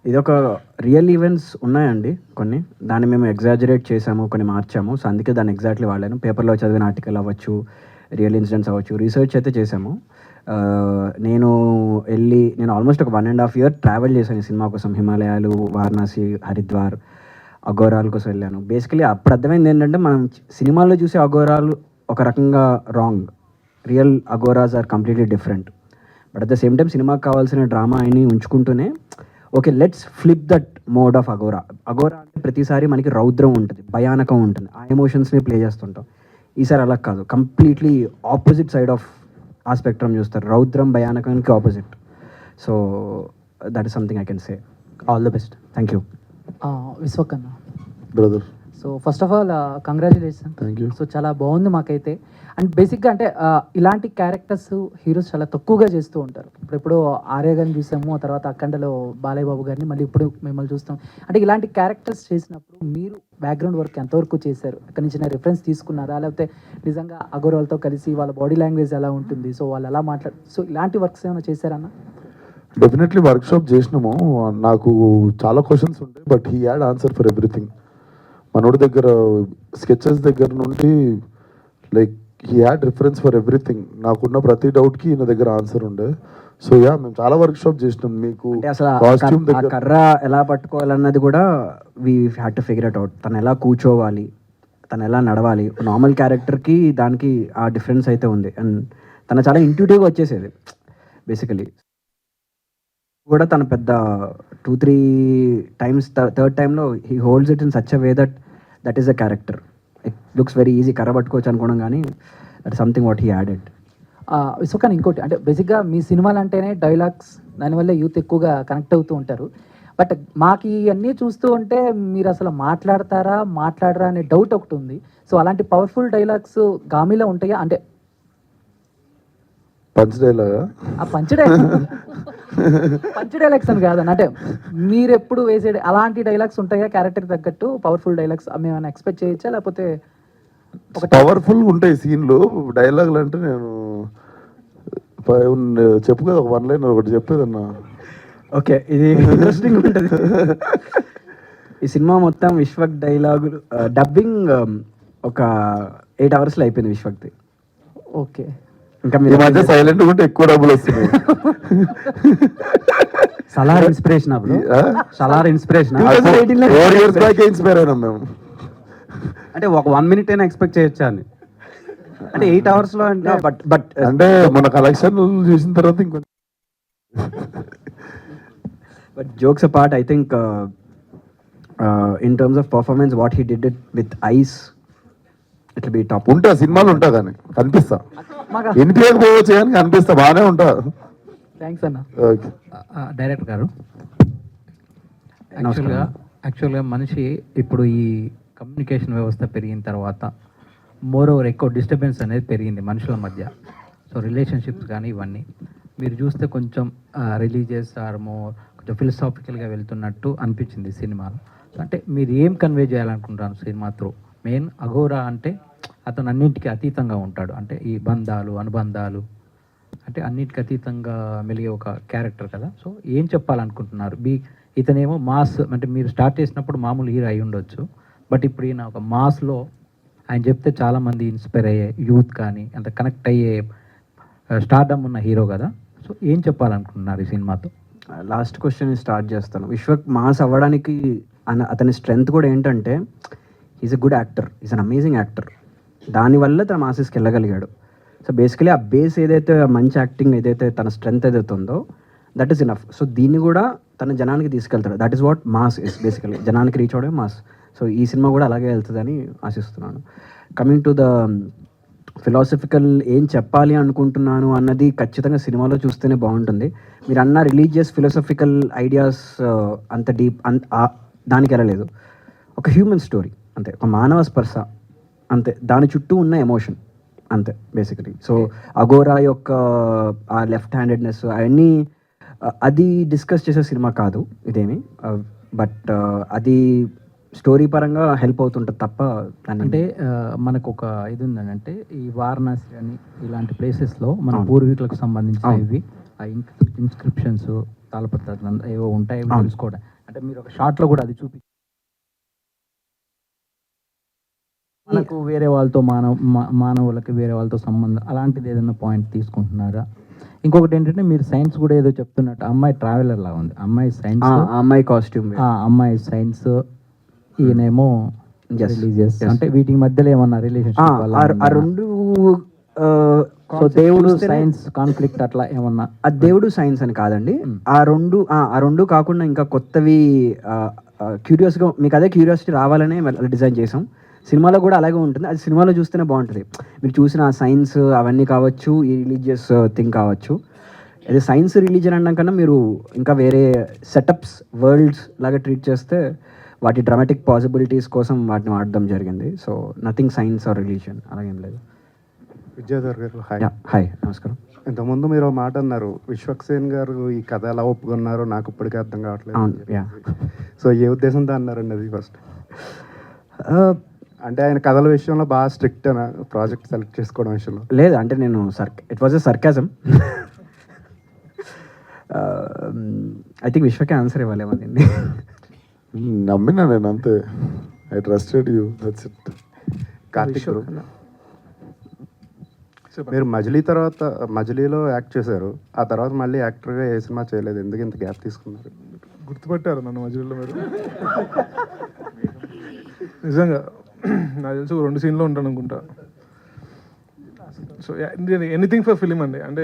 ఇదొక real events ఉన్నాయండి కొన్ని, దాన్ని మేము exaggerate చేసాము, కొన్ని మార్చాము. సో అందుకే దాన్ని ఎగ్జాక్ట్లీ వాడాను. పేపర్లో చదివిన ఆర్టికల్ అవ్వచ్చు, రియల్ ఇన్సిడెంట్స్ అవ్వచ్చు, రీసెర్చ్ అయితే చేసాము. నేను ఆల్మోస్ట్ ఒక 1.5 year ట్రావెల్ చేశాను ఈ సినిమా కోసం. హిమాలయాలు, వారణాసి, హరిద్వార్, అఘోరాల కోసం వెళ్ళాను. బేసికలీ అప్పుడు అర్థమైంది ఏంటంటే, మనం సినిమాల్లో చూసే అఘోరాలు ఒక రకంగా wrong, real Aghoras are completely different. But at the same time సినిమాకి కావాల్సిన డ్రామా అని ఉంచుకుంటూనే, okay let's flip that mode of Aghora. Aghora అంటే ప్రతిసారి మనకి రౌద్రం ఉంటుంది, భయానకం ఉంటుంది, ఆ ఎమోషన్స్ని ప్లే చేస్తుంటాం. ఈసారి అలా కాదు, కంప్లీట్లీ ఆపోజిట్ సైడ్ ఆఫ్ ఆ స్పెక్ట్రమ్ చూస్తారు. రౌద్రం భయానకానికి opposite. So that is something I can say. All the best. Thank you. Vishwak అన్న, brother. So first of all congratulation. Thank you. So చాలా బాగుంది మాకైతే. అండ్ బేసిక్గా అంటే ఇలాంటి క్యారెక్టర్స్ హీరోస్ చాలా తక్కువగా చేస్తూ ఉంటారు. ఇప్పుడు ఆర్య గారిని చూసాము, ఆ తర్వాత అఖండలో బాలయ్య బాబు గారిని, మళ్ళీ ఇప్పుడు మిమ్మల్ని చూస్తాం. అంటే ఇలాంటి క్యారెక్టర్స్ చేసినప్పుడు మీరు బ్యాక్గ్రౌండ్ వర్క్ ఎంతవరకు చేశారు? అక్కడి నుంచి రిఫరెన్స్ తీసుకున్నారా, లేకపోతే నిజంగా అగోరాలతో కలిసి వాళ్ళ బాడీ లాంగ్వేజ్ ఎలా ఉంటుంది, సో వాళ్ళు ఎలా సో ఇలాంటి వర్క్స్ ఏమైనా చేశారన్న? డెఫినెట్లీ వర్క్షాప్ చేసినాము. నాకు చాలా క్వశ్చన్స్ ఉంటాయి, but he had answer for everything. మనోడి దగ్గర స్కెచెస్ దగ్గర నుండి like he had reference for everything. నాకున్న ప్రతి డౌట్కి ఈయన దగ్గర ఆన్సర్ ఉండే. సో యా, మేము చాలా వర్క్షాప్ చేసినాం. మీకు అంటే అసలు కాస్ట్యూమ్ ఆ దగ్గర కర్ర ఎలా పట్టుకోవాలన్నది కూడా we had to figure it out. తను ఎలా కూర్చోవాలి, తను ఎలా నడవాలి. నార్మల్ క్యారెక్టర్కి దానికి ఆ డిఫరెన్స్ అయితే ఉంది. అండ్ తను చాలా ఇంట్యూటివ్గా వచ్చేసేది బేసికలీ. కూడా తను పెద్ద 2-3 times, థర్డ్ టైంలో he holds it in such a way that is a character. It looks very easy, కర్ర పట్టుకోవచ్చు అనుకోవడం, కానీ that something what he added. Vishwak అన్న, ఇంకోటి అంటే బేసిక్గా మీ సినిమాలు అంటేనే డైలాగ్స్, దానివల్ల యూత్ ఎక్కువగా కనెక్ట్ అవుతూ ఉంటారు. బట్ మాకు ఇవన్నీ చూస్తూ ఉంటే మీరు అసలు మాట్లాడరా అనే డౌట్ ఒకటి ఉంది. సో అలాంటి పవర్ఫుల్ డైలాగ్స్ గామిలో ఉంటాయా? అంటే పంచ్ డైలాగా? ఆ పంచ్ డైలాగ్స్ అని కాదన్న, అంటే మీరు ఎప్పుడు వేసే అలాంటి డైలాగ్స్ ఉంటాయా క్యారెక్టర్ తగ్గట్టు పవర్ఫుల్ డైలాగ్స్? మేము ఎక్స్పెక్ట్ చేయొచ్చా, లేకపోతే ఒక పవర్ఫుల్ ఉంటాయి సీన్లు? డైలాగులు అంటే నేను చెప్పు కదా, ఒక 1 line ఒకటి చెప్పేదన్నా. ఓకే, ఇది ఇంట్రెస్టింగ్ ఉంటుంది. ఈ సినిమా మొత్తం విశ్వక్ డైలాగులు డబ్బింగ్ ఒక 8 hours అయిపోయింది విశ్వక్ది. ఓకే, ఇంకా ఈ మధ్య సైలెంట్ ఉంటే ఎక్కువ డబ్బులు వస్తున్నాయి. సలార్ ఇన్స్పిరేషన్ అప్పుడు, Salaar inspiration 4 years back inspire అయినాం మేము. అంటే ఒక 1 minute అయినా ఎక్స్పెక్ట్ చేయొచ్చా అని. అంటే 8 hours అంటే బట్ అంటే మన కలెక్షన్ చూసిన తర్వాత ఇంకొంచెం. But jokes apart, I think in terms of performance, what he did it with ice, it will be top. ఉంటా సినిమాలు ఉంటా, కానీ కనిపిస్తా. మాకు వినిపించకపోవచ్చు కానీ కనిపిస్తా, బాగానే ఉంటా. థ్యాంక్స్ అన్న. ఓకే. డైరెక్టర్ గారు, యాక్చువల్గా మనిషి ఇప్పుడు ఈ కమ్యూనికేషన్ వ్యవస్థ పెరిగిన తర్వాత మోర్ ఓవర్ ఎక్కువ డిస్టర్బెన్స్ అనేది పెరిగింది మనుషుల మధ్య. సో రిలేషన్షిప్స్ కానీ ఇవన్నీ మీరు చూస్తే కొంచెం రిలీజియస్ ఆర్ మోర్ కొంచెం ఫిలసాఫికల్గా వెళ్తున్నట్టు అనిపించింది సినిమాలో. అంటే మీరు ఏం కన్వే చేయాలనుకుంటున్నారు సినిమా త్రూ? మెయిన్ అఘోరా అంటే అతను అన్నింటికీ అతీతంగా ఉంటాడు, అంటే ఈ బంధాలు అనుబంధాలు అంటే అన్నిటికి అతీతంగా మెలిగే ఒక క్యారెక్టర్ కదా. సో ఏం చెప్పాలనుకుంటున్నారు? ఇతనేమో మాస్, అంటే మీరు స్టార్ట్ చేసినప్పుడు మామూలు హీరో అయి ఉండొచ్చు, బట్ ఇప్పుడు ఈయన ఒక మాస్లో ఆయన చెప్తే చాలామంది ఇన్స్పైర్ అయ్యే యూత్ కానీ అంత కనెక్ట్ అయ్యే స్టార్డమ్ ఉన్న హీరో కదా. సో ఏం చెప్పాలనుకుంటున్నారు ఈ సినిమాతో? లాస్ట్ క్వశ్చన్ స్టార్ట్ చేస్తాను. విశ్వక్ మాస్ అవ్వడానికి అతని స్ట్రెంగ్త్ కూడా ఏంటంటే is a good actor, is an amazing actor. దానివల్ల తన మాసెస్కి వెళ్ళగలిగాడు. సో బేసికలీ ఆ బేస్ ఏదైతే మంచి యాక్టింగ్ ఏదైతే తన స్ట్రెంగ్త్ ఏదైతే ఉందో దట్ ఈస్ ఇనఫ్. సో దీన్ని కూడా తన జనానికి తీసుకెళ్తాడు. That is what mass is basically, జనానికి రీచ్ అవడమే మాస్. సో ఈ సినిమా కూడా అలాగే వెళ్తుందని ఆశిస్తున్నాను. కమింగ్ టు ద ఫిలాసఫికల్ ఏం చెప్పాలి అనుకుంటున్నాను అన్నది ఖచ్చితంగా సినిమాలో చూస్తేనే బాగుంటుంది. మీరు అన్న రిలీజియస్ ఫిలాసఫికల్ ఐడియాస్ అంత డీప్ దానికి వెళ్ళలేదు. ఒక హ్యూమన్ స్టోరీ అంతే, ఒక మానవ స్పర్శ అంతే, దాని చుట్టూ ఉన్న ఎమోషన్ అంతే బేసికలీ. సో అఘోరా యొక్క ఆ లెఫ్ట్ హ్యాండెడ్నెస్ అవన్నీ అది డిస్కస్ చేసే సినిమా కాదు ఇదేమి, బట్ అది స్టోరీ పరంగా హెల్ప్ అవుతుంటుంది తప్ప అంటే మనకు ఒక ఇది ఉందండి, అంటే ఈ వారణాసి అని ఇలాంటి ప్లేసెస్లో మన పూర్వీకులకు సంబంధించిన ఇవి ఆ ఇన్స్క్రిప్షన్స్ తాళపత్రాలు ఏవో ఉంటాయి తెలుసుకోవడం. అంటే మీరు ఒక షార్ట్లో కూడా అది చూపి మనకు వేరే వాళ్ళతో మానవులకి వేరే వాళ్ళతో సంబంధం అలాంటిది ఏదైనా పాయింట్ తీసుకుంటున్నారా? ఇంకొకటి ఏంటంటే మీరు సైన్స్ కూడా ఏదో చెప్తున్నట్టు, అమ్మాయి ట్రావెలర్ లా ఉంది, అమ్మాయి సైన్స్, అమ్మాయి కాస్ట్యూమ్, అమ్మాయి సైన్స్, ఈయనేమో రిలీజియస్. అంటే వీటి మధ్యలో ఏమన్నా రిలేషన్షిప్ ఆ రెండు సో దేవుడు సైన్స్ కాన్ఫ్లిక్ట్ అట్లా ఏమన్నా? ఆ దేవుడు సైన్స్ అని కాదండి, ఆ రెండు కాకుండా ఇంకా కొత్తవి క్యూరియాస్గా మీకు అదే క్యూరియాసిటీ రావాలనే డిజైన్ చేసాం. సినిమాలో కూడా అలాగే ఉంటుంది, అది సినిమాలో చూస్తేనే బాగుంటుంది. మీరు చూసిన సైన్స్ అవన్నీ కావచ్చు, ఈ రిలీజియస్ థింగ్ కావచ్చు. అదే సైన్స్ రిలీజియన్ అనడం కన్నా మీరు ఇంకా వేరే సెటప్స్ వరల్డ్స్ లాగా ట్రీట్ చేస్తే వాటి డ్రామాటిక్ పాసిబిలిటీస్ కోసం వాటిని వాడడం జరిగింది. So nothing science or religion అలాగేం లేదు. విద్యాధర్ గారు హాయ్. హాయ్, నమస్కారం. ఇంతకుముందు మీరు ఒక మాట అన్నారు, విశ్వక్సేన్ గారు ఈ కథ ఎలా ఒప్పుకున్నారో నాకు ఇప్పటికీ అర్థం కావట్లేదు. సో ఏ ఉద్దేశంతో అన్నారండి అది ఫస్ట్? అంటే ఆయన కథల విషయంలో బాగా స్ట్రిక్ట్ అనా ప్రాజెక్ట్ సెలెక్ట్ చేసుకోవడం విషయంలో? లేదు, అంటే నేను it was a sarcasm. I think విశ్వకే ఆన్సర్ ఇవ్వాలేమో దీన్ని. నమ్మినా నేను అంతే, I trusted you, that's it. Karthik మీరు మజిలీలో యాక్ట్ చేశారు, ఆ తర్వాత మళ్ళీ యాక్టర్గా ఏ సినిమా చేయలేదు, ఎందుకు ఇంత గ్యాప్ తీసుకున్నారు? గుర్తుపట్టారు నన్ను మధ్యలో మీరు? నిజంగా నాకు తెలిసి 2 సీన్లో ఉంటాను అనుకుంటా. సో ఎనీథింగ్ ఫర్ ఫిలిం అండి. అంటే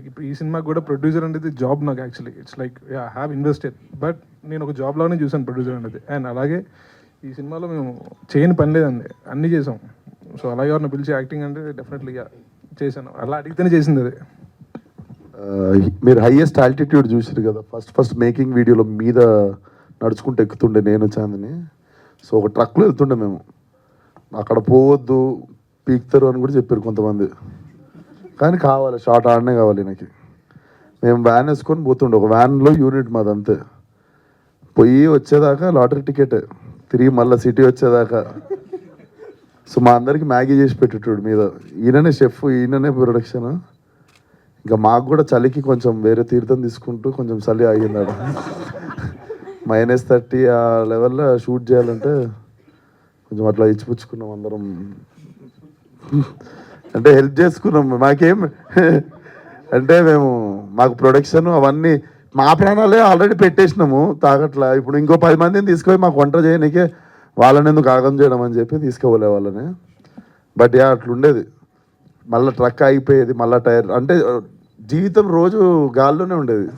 ఇప్పుడు ఈ సినిమాకి కూడా ప్రొడ్యూసర్ అనేది జాబ్ నాకు actually. It's like I have invested, but నేను ఒక జాబ్ లాగానే చూసాను ప్రొడ్యూసర్ అనేది. అండ్ అలాగే ఈ సినిమాలో మేము చేయని పని లేదండి, అన్నీ చేసాం. సో అలాగే ఎవరిని పిలిచి యాక్టింగ్ అంటే డెఫినెట్లీ చేశాను, అలా అడిగితేనే చేసింది అది. మీరు హైయెస్ట్ ఆల్టిట్యూడ్ చూసారు కదా, ఫస్ట్ మేకింగ్ వీడియోలో మీద నడుచుకుంటూ ఎక్కుతుండే నేను చాందని. సో ఒక ట్రక్లో వెళ్తుండే మేము, అక్కడ పోవద్దు పీక్తారు అని కూడా చెప్పారు కొంతమంది, కానీ కావాలి షార్ట్ ఆడనే కావాలి నాకు. మేము వ్యాన్ వేసుకొని పోతుండే, ఒక వ్యాన్లో యూనిట్ మాది అంతే. పోయి వచ్చేదాకా లాటరీ టికెట్, తిరిగి మళ్ళీ సిటీ వచ్చేదాకా. సో మా అందరికి మ్యాగీ చేసి పెట్టేటోడు మీద, ఈయననే షెఫ్, ఈయననే ప్రొడక్షన్. ఇంకా మాకు కూడా చలికి కొంచెం వేరే తీర్థం తీసుకుంటూ కొంచెం చలి ఆగిందాడు. -30 ఆ లెవెల్లో షూట్ చేయాలంటే కొంచెం అట్లా ఇచ్చిపుచ్చుకున్నాం అందరం, అంటే హెల్ప్ చేసుకున్నాం. మాకేం అంటే మాకు ప్రొడక్షన్ అవన్నీ మా ప్రాణాలే ఆల్రెడీ పెట్టేసినాము తాగట్లా. ఇప్పుడు ఇంకో 10 మందిని తీసుకుపోయి మాకు వంట చేయడానికే వాళ్ళని ఎందుకు ఆగం చేయడం అని చెప్పి తీసుకుపోలే వాళ్ళని. బట్ అట్లుండేది, మళ్ళీ ట్రక్ ఆగిపోయేది, మళ్ళీ టైర్, అంటే జీవితం రోజు గాల్లోనే ఉండేది.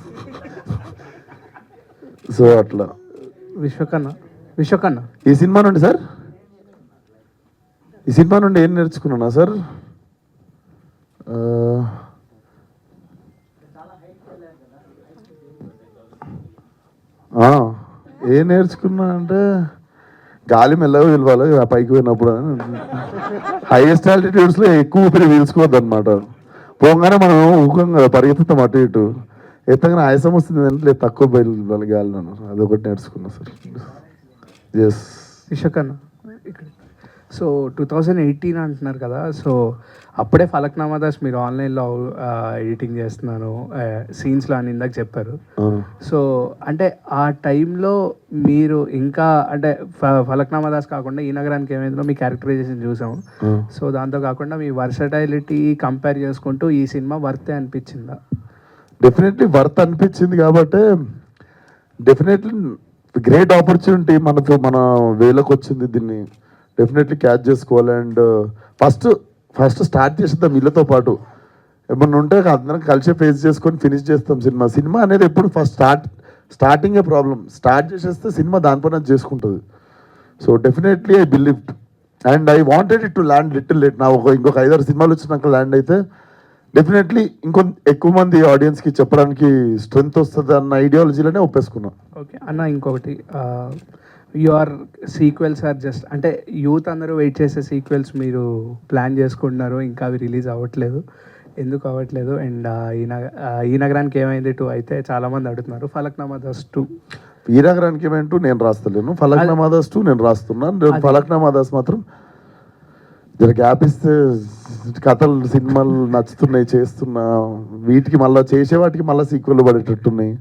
సో అట్లా. విశ్వకన్న ఈ సినిమా నుండి సార్, ఈ సినిమా నుండి ఏం నేర్చుకున్నానా సార్? ఏం నేర్చుకున్నా అంటే గాలి మెల్లగా పిలవాలి పైకి పోయినప్పుడు. హైయెస్ట్ ఆల్టిట్యూడ్స్లో ఎక్కువ ఊపిరి పీల్చుకోవద్దు అనమాట. పోగానే మనం ఊహం కదా, పరిగెత్తుతాం అటు ఇటు, ఎత్తగానే ఆయాసం వస్తుంది అంటే తక్కువ బయలు గాలి. అదొకటి నేర్చుకున్నా సార్. ఎస్ విశ్వకన్న సో 2018 అంటున్నారు కదా, సో అప్పుడే ఫలక్నామా దాస్ మీరు ఆన్లైన్లో ఎడిటింగ్ చేస్తున్నాను సీన్స్లో అని ఇందాక చెప్పారు. సో అంటే ఆ టైంలో మీరు ఇంకా అంటే ఫలక్నామా దాస్ కాకుండా ఈ నగరానికి ఏమైందో మీ క్యారెక్టరైజేషన్ చూసాము. సో దాంతో కాకుండా మీ వర్సటైలిటీ కంపేర్ చేసుకుంటూ ఈ సినిమా వర్తే అనిపించిందా? డెఫినెట్లీ వర్త్ అనిపించింది కాబట్టి డెఫినెట్లీ గ్రేట్ ఆపర్చునిటీ మనతో మన వేలకు వచ్చింది. దీన్ని డెఫినెట్లీ క్యాచ్ చేసుకోవాలి. అండ్ ఫస్ట్ స్టార్ట్ చేసేద్దాం వీళ్ళతో పాటు. ఏమన్నా ఉంటే అందరం కలిసి ఫేస్ చేసుకొని ఫినిష్ చేస్తాం సినిమా అనేది ఎప్పుడు ఫస్ట్ స్టార్టింగే ప్రాబ్లం. స్టార్ట్ చేసేస్తే సినిమా దానిపైన చేసుకుంటుంది. So definitely I believe and I wanted it to land little late. నా ఇంకొక 5-6 సినిమాలు వచ్చినాక ల్యాండ్ అయితే డెఫినెట్లీ ఎక్కువ మంది ఆడియన్స్కి చెప్పడానికి స్ట్రెంగ్త్ వస్తుంది అన్న ఐడియాలజీలోనే ఒప్పేసుకున్నాం. ఓకే అన్న, ఇంకొకటి యువర్ సీక్వెల్స్ ఆర్ జస్ట్ అంటే యూత్ అందరూ వెయిట్ చేసే సీక్వెల్స్ మీరు ప్లాన్ చేసుకుంటున్నారు, ఇంకా అవి రిలీజ్ అవ్వట్లేదు, ఎందుకు అవ్వట్లేదు? అండ్ ఈ నగరానికి ఏమైంది 2 అయితే చాలామంది అడుగుతున్నారు. ఫలక్నామా దాస్ 2 ఈ నగరానికి ఏమైంటూ నేను రాస్తలేను. ఫలక్నామా దాస్ 2 నేను రాస్తున్నాను. ఫలక్నామా దాస్ మాత్రం జర గ్యాప్ ఇస్తే కథలు సినిమాలు నచ్చుతున్నాయి చేస్తున్నా, వీటికి మళ్ళీ చేసేవాటికి మళ్ళీ సీక్వెల్ పడేటట్టున్నాయి.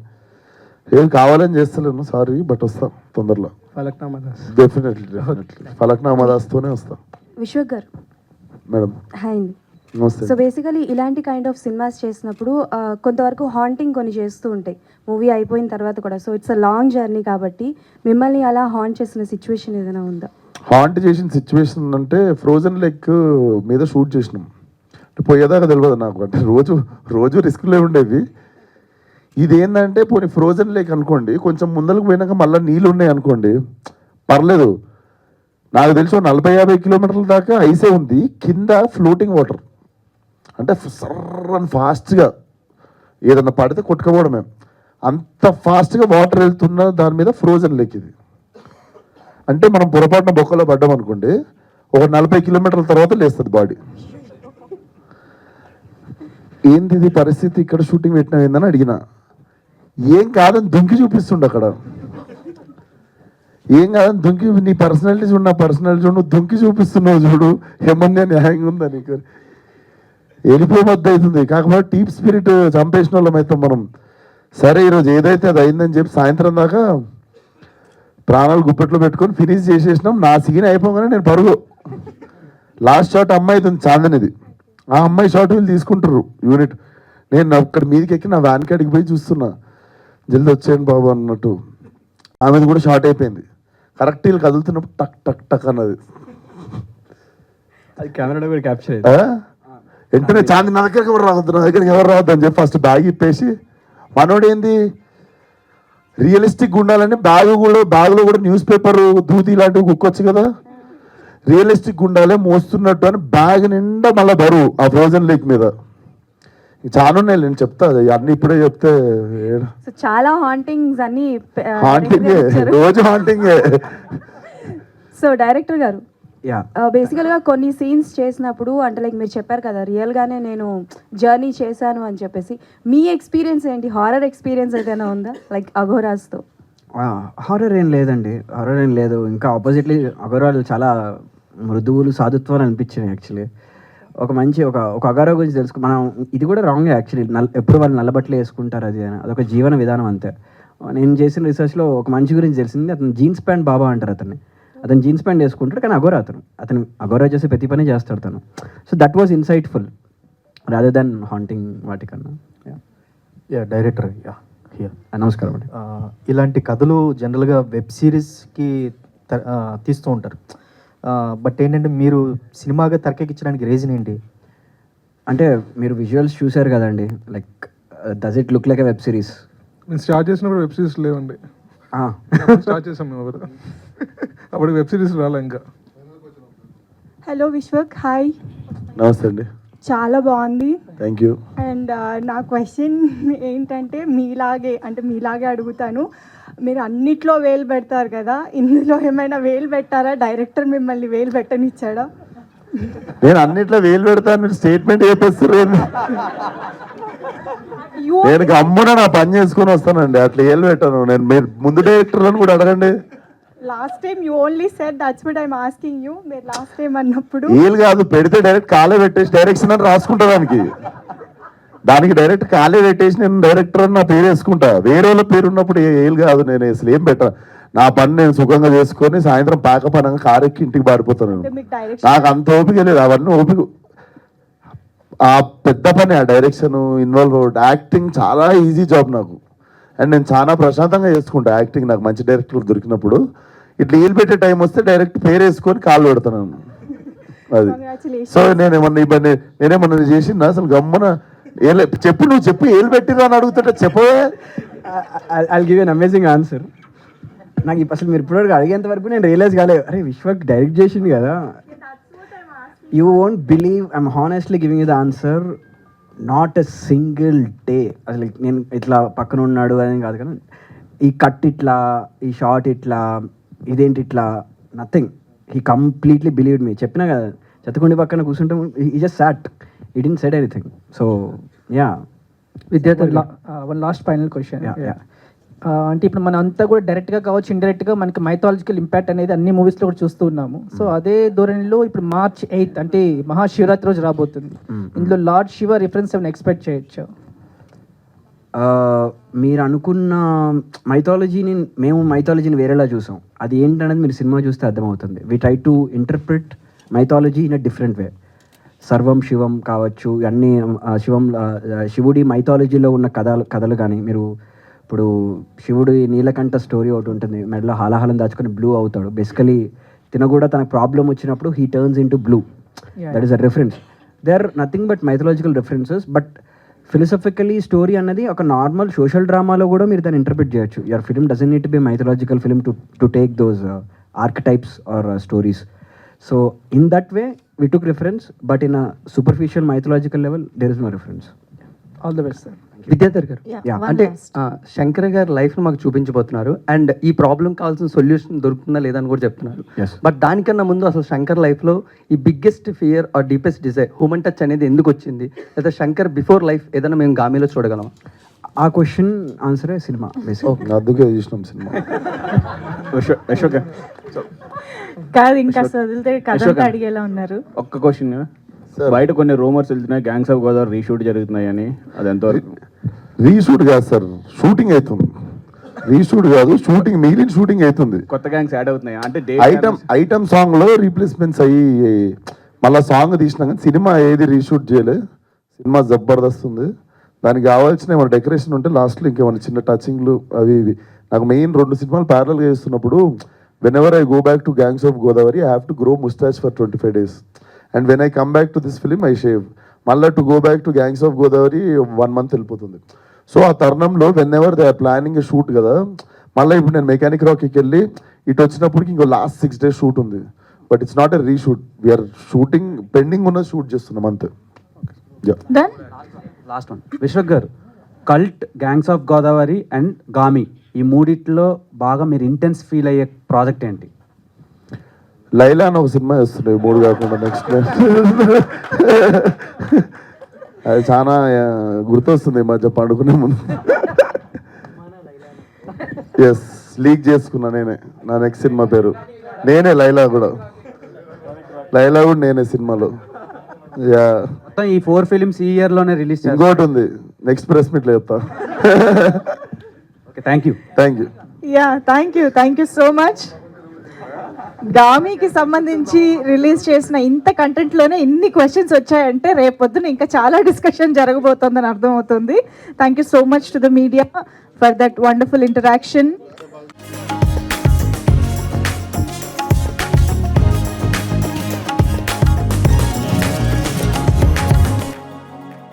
ఏం కావాలని చేస్తలేను, సారీ, బట్ వస్తాం తొందరలో. ఫలక్నామా దాస్ డెఫినెట్లీ ఫలక్నామా దాస్తోనే వస్తాం. విశ్వక్ గారు మేడం హాయ్ అండి. నమస్తే. సో బేసికలీ ఇలాంటి కైండ్ ఆఫ్ సినిమాస్ చేసినప్పుడు కొంతవరకు హాంటింగ్ కొన్ని చేస్తూ ఉంటాయి మూవీ అయిపోయిన తర్వాత కూడా. So it's a long journey కాబట్టి మిమ్మల్ని అలా హాంట్ చేసిన సిచ్యువేషన్ ఏదైనా ఉందా? హాంట్ చేసిన సిచ్యువేషన్ అంటే ఫ్రోజన్ లేక్ మీద షూట్ చేసినాం. అంటే పోయేదాకా తెలియదు నాకు, అంటే రోజు రిస్క్లే ఉండేవి. ఇదేంటంటే పోనీ ఫ్రోజన్ లేక్ అనుకోండి, కొంచెం ముందరకు పోయినాక మళ్ళీ నీళ్ళు ఉన్నాయి అనుకోండి, పర్లేదు. నాకు తెలిసి 40-50 కిలోమీటర్ల దాకా ఐసే ఉంది, కింద ఫ్లోటింగ్ వాటర్. అంటే సర్రని ఫాస్ట్గా ఏదన్నా పడితే కొట్టుకోవడమే, అంత ఫాస్ట్గా వాటర్ వెళ్తున్న దాని మీద ఫ్రోజన్ లేక్ ఇది. అంటే మనం పొరపాటున బొక్కలో పడ్డాం అనుకోండి, ఒక 40 కిలోమీటర్ల తర్వాత లేస్తుంది బాడీ. ఏంది ఇది పరిస్థితి, ఇక్కడ షూటింగ్ పెట్టినా ఏందని అడిగిన. ఏం కాదని దుంకి చూపిస్తుండే అక్కడ. ఏం కాదని దుంకి, నీ పర్సనాలిటీ చూడు, నా పర్సనాలిటీ చూడు, నువ్వు దుంకి చూపిస్తున్నావు చూడు, ఏమన్నా న్యాయంగా ఉందా నీకు? వెళ్ళిపోవద్దు అవుతుంది. కాకపోతే టీప్ స్పిరిట్ చంపేసిన వాళ్ళం అవుతాం మనం. సరే ఈరోజు ఏదైతే అది అయిందని చెప్పి సాయంత్రం దాకా ప్రాణాలు గుప్పెట్లో పెట్టుకొని ఫినిష్ చేసేసినాం. నా సీన్ అయిపోగానే నేను పరుగు. లాస్ట్ షాట్ అమ్మాయి అవుతుంది చాందనిది. ఆ అమ్మాయి షాట్ వీళ్ళు తీసుకుంటారు యూనిట్. నేను అక్కడ మీదకి ఎక్కి నా వ్యాన్ కాడికి పోయి చూస్తున్నా, జల్దీ వచ్చేయండి బాబు అన్నట్టు. ఆమెది కూడా షార్ట్ అయిపోయింది. కరెక్ట్ వీళ్ళు కదులుతున్నప్పుడు టక్ టక్ టక్ అన్నది. అది కెమెరాలో కూడా క్యాప్చర్ వెంటనే చాంది నా దగ్గరికి ఎవరు రావద్దు, నా దగ్గరికి ఎవరు రావద్దు అని చెప్పి ఫస్ట్ బ్యాగ్ ఇప్పేసి, మనోడేంది రియలిస్టిక్ ఉండాలని బ్యాగ్లో కూడా న్యూస్ పేపర్ దూది ఇలాంటివి కుక్కొచ్చు కదా, రియలిస్టిక్ ఉండాలి మోస్తున్నట్టు అని బ్యాగ్ నిండా మళ్ళీ బరువు ఆ ఫ్రోజన్ లేక్ మీద. చాలా ఉన్నాయి, నేను చెప్తా అన్ని ఇప్పుడే చెప్తే. సో చాలా హాంటింగ్స్ అన్ని హాంటింగే, రోజు హాంటింగే. సో డైరెక్టర్ గారు యా బేసికల్గా కొన్ని సీన్స్ చేసినప్పుడు అంటే లైక్ మీరు చెప్పారు కదా రియల్గానే నేను జర్నీ చేశాను అని చెప్పేసి, మీ ఎక్స్పీరియన్స్ ఏంటి? హారర్ ఎక్స్పీరియన్స్ ఏదైనా ఉందా లైక్ అఘోరాస్తో? హారర్ ఏం లేదండి, హారర్ ఏం లేదు. ఇంకా ఆపోజిట్లీ అఘోరాలు చాలా మృదువులు, సాధుత్వాలు అనిపించినాయి యాక్చువల్లీ. ఒక మంచి ఒక అఘోరా గురించి తెలుసుకో. మనం ఇది కూడా రాంగ్ యాక్చువల్లీ, ఎప్పుడు వాళ్ళు నల్లబట్టలు వేసుకుంటారు, అది అదొక జీవన విధానం అంతే. నేను చేసిన రీసెర్చ్లో ఒక మంచి గురించి తెలిసింది. అతను జీన్స్ ప్యాంట్ బాబా అంటారు అతన్ని. అతను జీన్స్ ప్యాంట్ వేసుకుంటాడు కానీ అఘోరా అతను అఘోరా చేసే ప్రతి పని చేస్తాడు తను. So that was insightful rather than haunting వాటికన్నా. యా డైరెక్టర్ నమస్కారం అండి. ఇలాంటి కథలు జనరల్గా వెబ్ సిరీస్కి తీస్తూ ఉంటారు. బట్ ఏంటంటే మీరు సినిమాగా తెరకెక్కించడానికి రీజన్ ఏంటి? అంటే మీరు విజువల్స్ చూశారు కదండి, like does it look like a web series? నేను స్టార్ట్ చేసినప్పుడు వెబ్ సిరీస్ లేవండి, స్టార్ట్ చేసాం మేము అప్పుడు వెబ్ సిరీస్ రాలే ఇంకా. Hello Vishwak, hi. నమస్తే అండి. చాలా బాగుంది. Thank you. అండ్ నా క్వశ్చన్ ఏంటంటే మీలాగే అడుగుతాను. మీరు అన్నిట్లో వేలు పెడతారు కదా, ఇందులో ఏమైనా వేలు పెట్టారా? డైరెక్టర్ మిమ్మల్ని వేలు పెట్టనిచ్చాడా? నేను అన్నిట్లో వేలు పెడతాను స్టేట్మెంట్ చెప్పేస్తారు. నేను గమ్మున నా పని చేసుకొని వస్తానండి, అట్లా వేలు పెట్టాను నేను. మీరు ముందు డైరెక్టర్లను కూడా అడగండి, last time you only said that's what I'm asking you. మీరు లాస్ట్ టైం అన్నప్పుడు ఏలు కాదు, పెడితే డైరెక్ట్ కాలే పెట్టేసి డైరెక్షన్ అని రాసుకుంటా దానికి డైరెక్ట్ కాలే పెట్టేసి నేను డైరెక్టర్ అని నా పేరు వేసుకుంటా. వేరే వాళ్ళ పేరు ఉన్నప్పుడు ఏలు కాదు, నేను అసలు ఏం పెట్టా. నా పని నేను సుఖంగా చేసుకొని సాయంత్రం పాక పనంగా కారెక్కి ఇంటికి పారిపోతాను. మీకు డైరెక్షన్ నాకు అంత ఓపిక లేదు, అవన్నీ ఓపిక. ఆ పెద్ద పని, ఆ డైరెక్షన్ ఇన్వాల్వ్ యాక్టింగ్ చాలా ఈజీ జాబ్ నాకు. అండ్ నేను చాలా ప్రశాంతంగా చేసుకుంటా యాక్టింగ్. నాకు మంచి డైరెక్టర్ దొరికినప్పుడు ఇట్లా ఏలు పెట్టే టైం వస్తే డైరెక్ట్ పేరు వేసుకొని కాళ్ళు పెడతాను అది. సో నేనేమన్నా చేసిందా అసలు? గమ్మున చెప్పు, నువ్వు చెప్పు, ఏలు పెట్టిరా అని అడుగుతుంటే చెప్పవే. I give an amazing answer. నాకు అసలు మీరు ఇప్పటివరకు అడిగేంత వరకు నేను రియలైజ్ కాలేదు, అరే విశ్వక్ డైరెక్ట్ చేసింది కదా. You won't believe, I'm honestly giving you the answer. Not a single day అసలు నేను ఇట్లా పక్కన ఉన్నాడు అని కాదు, కానీ ఈ కట్ ఇట్లా, ఈ షార్ట్ ఇట్లా, ఇదేంటి ఇట్లా, నథింగ్. హీ కంప్లీట్లీ బిలీవ్డ్ మీ. చెప్పినా కదా, చెత్తకుండి పక్కన కూర్చుంటాం, ఈ జస్ట్ సాట్, ఈ didn't said anything. So yeah. విద్యార్థి వన్ లాస్ట్ ఫైనల్ క్వశ్చన్. అంటే ఇప్పుడు మనం అంతా కూడా డైరెక్ట్గా కావచ్చు, ఇండైరెక్ట్గా మనకి మైథాలజికల్ ఇంపాక్ట్ అనేది అన్ని మూవీస్లో కూడా చూస్తూ ఉన్నాము. సో అదే ధోరణిలో ఇప్పుడు March 8th అంటే మహాశివరాత్రి రోజు రాబోతుంది. ఇందులో లార్డ్ శివ రిఫరెన్స్ ఏమైనా ఎక్స్పెక్ట్ చేయొచ్చు? మీరు అనుకున్న మైథాలజీని, మేము మైథాలజీని వేరేలా చూసాం. అది ఏంటనేది మీరు సినిమా చూస్తే అర్థమవుతుంది. We try to interpret mythology in a different way. సర్వం శివం కావచ్చు, అన్నీ శివుడి మైథాలజీలో ఉన్న కథలు కానీ, మీరు ఇప్పుడు శివుడి నీలకంఠ స్టోరీ ఒకటి ఉంటుంది, మెడలో హాలాహలం దాచుకొని బ్లూ అవుతాడు. బేసికలీ తిన కూడా తన ప్రాబ్లం వచ్చినప్పుడు he turns into blue. That is a reference. They are nothing but mythological references. But philosophically story అన్నది ఒక నార్మల్ సోషల్ డ్రామాలో కూడా మీరు దాన్ని ఇంటర్ప్రిట్ చేయొచ్చు. Your film doesn't need to be mythological film to take those archetypes or stories. So in that way we took reference, but in a superficial mythological level there is no reference. All the best sir. Vidyadhar గారు, Yeah. అంటే శంకర్ గారు లైఫ్ను మాకు చూపించబోతున్నారు and ఈ problem కావాల్సిన solution దొరుకుతుందా లేదా అని కూడా చెప్తున్నారు. Yes. బట్ దానికన్నా ముందు అసలు శంకర్ లైఫ్లో ఈ biggest fear or deepest desire human touch అనేది ఎందుకు వచ్చింది, లేదా శంకర్ బిఫోర్ లైఫ్ ఏదైనా మేము గామీలో చూడగలం? ఆ క్వశ్చన్ ఆన్సరే సినిమా. అందుకే చూసినాం సినిమా. అశోక్ కాదు, ఇంకా వదిలితే కథ అడిగేలా ఉన్నారు. ఒక్క క్వశ్చన్, బయట కొన్ని రూమర్స్ వెళ్తున్నాయి గ్యాంగ్స్ ఆఫ్ గోదావరి రీషూట్ జరుగుతున్నాయి అని, అది ఎంతవరకు? రీషూట్ కాదు సార్, షూటింగ్ అవుతుంది. రీషూట్ కాదు, షూటింగ్, మిగిలిన షూటింగ్ అవుతుంది. కొత్త గ్యాంగ్స్ యాడ్ అవుతున్నాయి అంటే ఐటమ్ సాంగ్ లో రీప్లేస్మెంట్స్ అయ్యి మళ్ళీ సాంగ్ తీసినా కానీ సినిమా ఏది రీషూట్ చేయలే. సినిమా జబర్దస్త్ ఉంది. దానికి కావాల్సిన ఏమైనా డెకరేషన్ ఉంటే లాస్ట్లో ఇంకేమైనా చిన్న టచింగ్లు అవి ఇవి. నాకు మెయిన్ 2 సినిమాలు ప్యారల్గా చేస్తున్నప్పుడు whenever I go back to Gangs of Godavari, I have to grow mustache for 25 days. And when I come back to this film, I shave. Malla to go back to Gangs of Godavari 1 month వెళ్ళిపోతుంది. So ఆ తరుణంలో whenever they are planning a shoot కదా, మళ్ళీ ఇప్పుడు నేను mechanic రాక్కి వెళ్ళి ఇటు వచ్చినప్పటికి ఇంకో లాస్ట్ 6 days షూట్ ఉంది. But it's not a reshoot, we're shooting, pending ఉన్న షూట్ చేస్తున్నాం అంతే. Done? Last one, Vishwak garu, cult, gangs of Godavari and Gaami, ఈ మూడిట్లో బాగా మీరు ఇంటెన్స్ ఫీల్ అయ్యే ప్రాజెక్ట్ ఏంటి? లైలా అని ఒక సినిమా చేస్తున్నాయి 3 కాకుండా. నెక్స్ట్ అది చాలా గుర్తొస్తుంది ఈ మధ్య పండుకునే ముందు. ఎస్, లీక్ చేసుకున్నా నేనే నా నెక్స్ట్ సినిమా పేరు. నేనే లైలా కూడా నేనే సినిమాలో. యా, ఈ 4 ఫిలిమ్స్ ఈ ఇయర్లోనే రిలీజ్ చేస్తారు. ఇంకోటి ఉంది, నెక్స్ట్ ప్రెస్ మీట్లో చెప్తా. Okay, thank you. Ya, thank you so much. గామికి సంబంధించి రిలీజ్ చేసిన ఇంత కంటెంట్లోనే ఇన్ని క్వశ్చన్స్ వచ్చాయంటే రేపొద్దున ఇంకా చాలా డిస్కషన్ జరగబోతోందని అర్థమవుతుంది. Thank you so much to the media for that wonderful interaction.